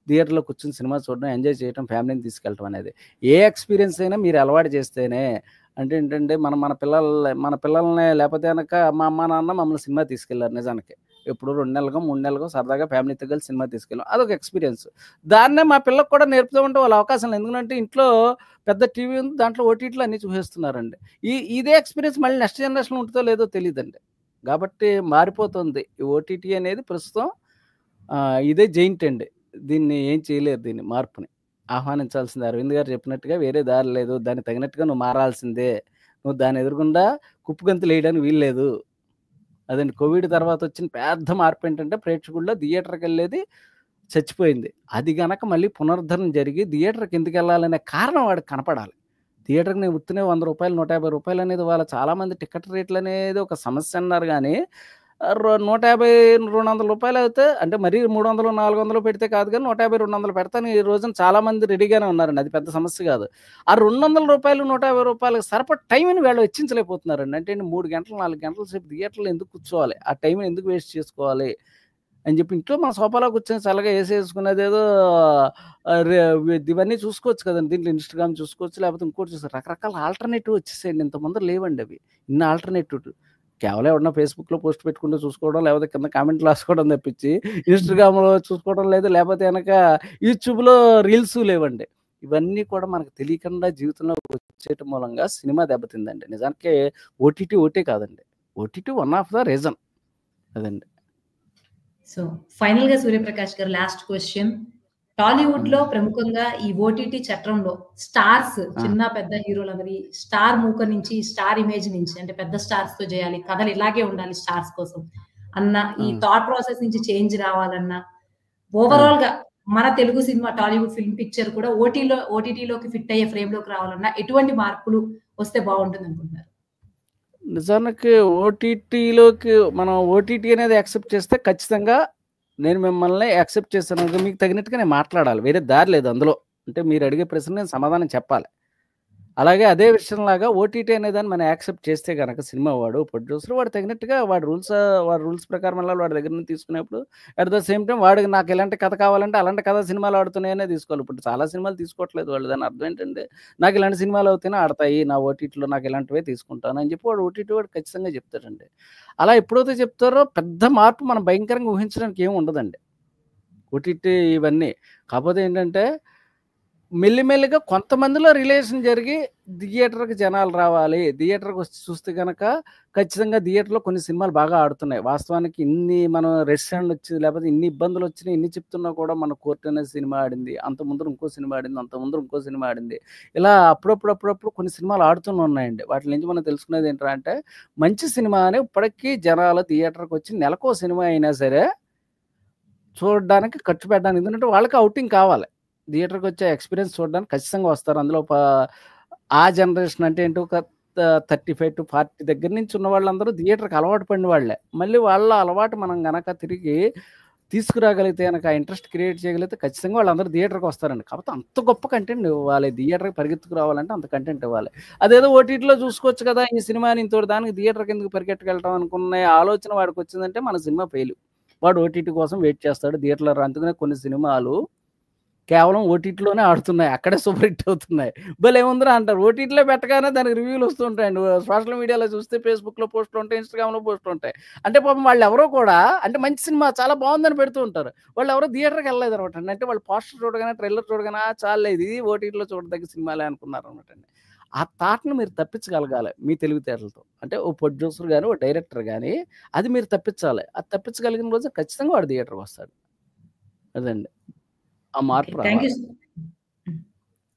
థియేటర్‌లో కూర్చొని సినిమా చూడడం, ఎంజాయ్ చేయటం, ఫ్యామిలీని తీసుకెళ్ళటం అనేది. ఏ ఎక్స్‌పీరియన్స్ అయినా మీరు అలవాటు చేస్తేనే అంటే ఏంటంటే మనం మన పిల్లల్ని లేపోతే గనక మా అమ్మ, నాన్న మమ్మల్ని సినిమా తీసుకెళ్లారు నిజానికి. ఎప్పుడో 2 నెలలకో, 3 నెలలకో సరదాగా ఫ్యామిలీతో కలిసి సినిమా తీసుకెళ్ళాం. అదొక ఎక్స్‌పీరియన్స్. దాన్నే మా పిల్లకి కూడా నేర్పుతామంటే వాళ్ళ అవకాశం లేదు. ఎందుకంటే ఇంట్లో పెద్ద టీవీ ఉంది. దాంట్లో ఓటీటీలో అన్నీ చూసేస్తున్నారండి. ఇదే ఎక్స్‌పీరియన్స్ మళ్ళీ నెక్స్ట్ జనరేషన్‌లో ఉంటదో లేదో తెలీదండి. కాబట్టి మారిపోతుంది. ఈ ఓటీటీ అనేది ప్రస్తుతం ఇదే జెయింట్ అండి. దీన్ని ఏం చేయలేరు దీన్ని మార్పుని. ఆహ్వానించాల్సిందే. అరవింద్ గారు చెప్పినట్టుగా వేరే దారి లేదు. దానికి తగినట్టుగా నువ్వు మారాల్సిందే. నువ్వు దాని ఎదురుగుండా కుప్పగంతులేయడానికి వీల్లేదు. అదండి. కోవిడ్ తర్వాత వచ్చిన పెద్ద మార్పేంటంటే ప్రేక్షకుల్లో థియేటర్‌కెళ్ళేది చచ్చిపోయింది. అది గనక మళ్ళీ పునరుద్ధరణ జరిగి థియేటర్‌కి ఎందుకెళ్ళాలనే కారణం వాడికి కనపడాలి. థియేటర్‌కి నేను ఉత్తినే రూ. 100, రూ. 150 అనేది ఇవాళ చాలామంది టికెట్ రేట్లనేది ఒక సమస్య అన్నారు గానీ, 150, రూ. 200 అయితే అంటే మరీ 300, 400 పెడితే కాదు గానీ 150, 200 పెడతానికి ఈ రోజున చాలామంది రెడీగానే ఉన్నారండి. అది పెద్ద సమస్య కాదు. ఆ రూ. 200, రూ. 150కి సరిపడా టైంని వీళ్ళు వెచ్చించలేకపోతున్నారండి. అంటే 3 గంటలు, 4 గంటల సేపు థియేటర్‌లో ఎందుకు కూర్చోవాలి? ఆ టైంని ఎందుకు వేస్ట్ చేసుకోవాలి? అని చెప్పి ఇంట్లో మన సోఫాలో కూర్చొని చల్లగా ఏసేసుకునేదేదో రే ఇవన్నీ చూసుకోవచ్చు కదండీ! దీంట్లో ఇన్‌స్టాగ్రామ్ చూసుకోవచ్చు. లేకపోతే ఇంకోటి రకరకాల ఆల్టర్‌నేటివ్ వచ్చేసాయండి. ఇంత ముందర లేవండి అవి. ఇన్ని ఆల్టర్‌నేటివ్‌లు. కేవలం ఎవడన్నా ఫేస్‌బుక్‌లో పోస్ట్ పెట్టుకుంటూ చూసుకోవడం, లేకపోతే కింద కామెంట్లు రాసుకోవడం తప్పించి, ఇన్‌స్టాగ్రామ్‌లో చూసుకోవడం లేదు. లేకపోతే గనక యూట్యూబ్‌లో రీల్సు లేవండి. ఇవన్నీ కూడా మనకు తెలియకుండా జీవితంలో వచ్చేయటం మూలంగా సినిమా దెబ్బతిందండి. నిజానికి ఓటీటీ ఒకటే కాదండి. OTT one of the reason. అదండి. సో, ఫైనల్‌గా సూర్యప్రకాష్ గారు లాస్ట్ క్వెషన్. టాలీవుడ్‌లో హ్మ్. ప్రముఖంగా ఈ ఓటీటీ చట్రంలో స్టార్స్ ఆ! చిన్న, పెద్ద హీరోలందరి స్టార్ మూక నుంచి, స్టార్ ఇమేజ్ నుంచి అంటే పెద్ద స్టార్స్‌తో చేయాలి. కథలు ఇలాగే ఉండాలి స్టార్స్ కోసం అన్న ఆ! ఈ థాట్ ప్రాసెస్ నుంచి చేంజ్ రావాలన్నా, ఆ! ఓవరాల్‌గా మన Telugu cinema Tollywood film picture కూడా ఓటీటీలోకి ఫిట్ అయ్యే ఫ్రేమ్‌లోకి రావాలన్నా ఎటువంటి మార్పులు వస్తే బావుంటుందనుకుంటున్నారు? నిజానికి మనం ఓటీటీ అనేది యాక్సెప్ట్ చేస్తే ఖచ్చితంగా నేను మిమ్మల్ని యాక్సెప్ట్ చేశాను. మీకు తగినట్టుగా నేను మాట్లాడాలి. వేరే దారి లేదు అందులో. అంటే మీరు అడిగే ప్రశ్నకి నేను సమాధానం చెప్పాలి. అలాగే అదే విషయంలాగా ఓటీటీ అనేదాన్ని మనం యాక్సెప్ట్ చేస్తే గనక సినిమా ప్రొడ్యూసర్ వాడు తగినట్టుగా వాడి రూల్స్ ప్రకారం వెళ్ళాలి. వాడి దగ్గర నుంచి తీసుకునేప్పుడు అట్ ద సేమ్ టైమ్ వాడికి నాకు ఇలాంటి కథ కావాలంటే అలాంటి కథ సినిమాలు ఆడుతున్నాయనే తీసుకోవాలి. ఇప్పుడు చాలా సినిమాలు తీసుకోవట్లేదు వాళ్ళు. దాని అర్థం ఏంటంటే నాకు ఇలాంటి సినిమాలు అవుతేనే ఆడతాయి. నా ఓటీటీలో నాకు ఇలాంటివే తీసుకుంటాను అని చెప్పి వాడు ఖచ్చితంగా చెప్తాడండి. అలా ఎప్పుడైతే చెప్తారో పెద్ద మార్పు మనం భయంకరంగా ఊహించడానికి ఏమి ఉండదండి. ఓటీటీ ఇవన్నీ. కాకపోతే ఏంటంటే మెల్లిమెల్లిగా కొంతమందిలో రిలేషన్ జరిగి థియేటర్‌కి జనాలు రావాలి. థియేటర్‌కొచ్చి చూస్తే గనక ఖచ్చితంగా థియేటర్‌లో కొన్ని సినిమాలు బాగా ఆడుతున్నాయి. వాస్తవానికి ఇన్ని మనం రెస్టారెంట్‌లొచ్చి లేకపోతే ఇన్ని ఇబ్బందులొచ్చినాయి, ఇన్ని చెప్తున్నా కూడా మన 'కోర్ట్' అనే సినిమా ఆడింది. అంత ముందర ఇంకో సినిమా ఆడింది. అంత ముందర ఇంకో సినిమా ఆడింది. ఇలా అప్పుడప్పుడు కొన్ని సినిమాలు ఆడుతూనే ఉన్నాయండి. వాటిల నుంచి మనం తెలుసుకునేది ఏంట్రా అంటే మంచి సినిమా అని ఇప్పటికి జనాలు థియేటర్‌కొచ్చి నెలకో సినిమా అయినా సరే చూడడానికి ఖర్చు పెట్టడానికి. ఎందుకంటే వాళ్ళకి ఔటింగ్ కావాలి. థియేటర్‌కొచ్చే ఎక్స్‌పీరియన్స్ చూడడానికి ఖచ్చితంగా వస్తారు. అందులో ఆ జనరేషన్ అంటే ఏంటి ఒక 35-40 దగ్గర నుంచి ఉన్న వాళ్ళందరూ థియేటర్‌కి అలవాటు పడిన వాళ్ళే. మళ్ళీ వాళ్ళ అలవాటు మనం గనక తిరిగి తీసుకురాగలిగితే గనక ఇంట్రెస్ట్ క్రియేట్ చేయగలిగితే ఖచ్చితంగా వాళ్ళందరూ థియేటర్‌కి వస్తారండి. కాకపోతే అంత గొప్ప కంటెంట్ ఇవ్వాలి. థియేటర్‌కి పరిగెత్తుకు రావాలంటే అంత కంటెంట్ ఇవ్వాలి. అదేదో ఓటీటీలో చూసుకోవచ్చు కదా! ఈ సినిమాని ఇంతోటి దానికి థియేటర్‌కి ఎందుకు పరిగెట్టుకెళ్ళటం అనుకునే ఆలోచన వాడికొచ్చిందంటే మన సినిమా ఫెయిలు. వాడు ఓటీటీ కోసం వెయిట్ చేస్తాడు థియేటర్‌లో అందుకనే కొన్ని సినిమాలు కేవలం ఓటీటీలోనే ఆడుతున్నాయి. అక్కడే సూపర్ హిట్ అవుతున్నాయి. భలేముందిరా అంటారు. ఓటీటీలో పెట్టగానే దానికి రివ్యూలు వస్తుంటాయండి. సోషల్ మీడియాలో చూస్తే ఫేస్‌బుక్‌లో పోస్టులు ఉంటాయి. ఇన్‌స్టాగ్రామ్‌లో పోస్టులు ఉంటాయి. అంటే పాపం వాళ్ళెవరో కూడా అంటే మంచి సినిమా చాలా బావుందని పెడుతూ ఉంటారు. వాళ్ళెవరో థియేటర్‌కి ఎళ్ళలేదనమాట అండి. అంటే వాళ్ళు పోస్టర్ చూడగానే, ట్రైలర్ చూడగానే చాలులే ఇది ఓటీటీలో చూడదగ్గ సినిమాలే అనుకున్నారనమాట అండి. ఆ థాట్‌ని మీరు తప్పించగలగాలి మీ తెలివితేటలతో. అంటే ఓ ప్రొడ్యూసర్ గాని, ఓ డైరెక్టర్ గాని అది మీరు తప్పించాలి. అది తప్పించగలిగిన రోజు ఖచ్చితంగా వాడు థియేటర్‌కొస్తాడు. అదండి. ఆ ఓకే. మార్పు థాంక్ రావాలి. యూ. హ్మ్.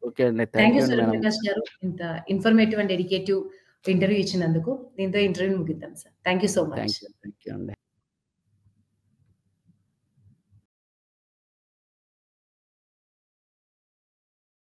ఓకే అండి. థాంక్ థాంక్ యూ యూ అండి మేడం. సూర్యప్రకాష్ గారు. ఇంత ఇన్ఫర్మేటివ్ అండ్ ఎడ్యుకేటివ్ ఇంటర్వ్యూ ఇచ్చినందుకు. దీంతో ఇంటర్వ్యూని ముగిద్దాం sir. Thank you so much. Thank you అండి.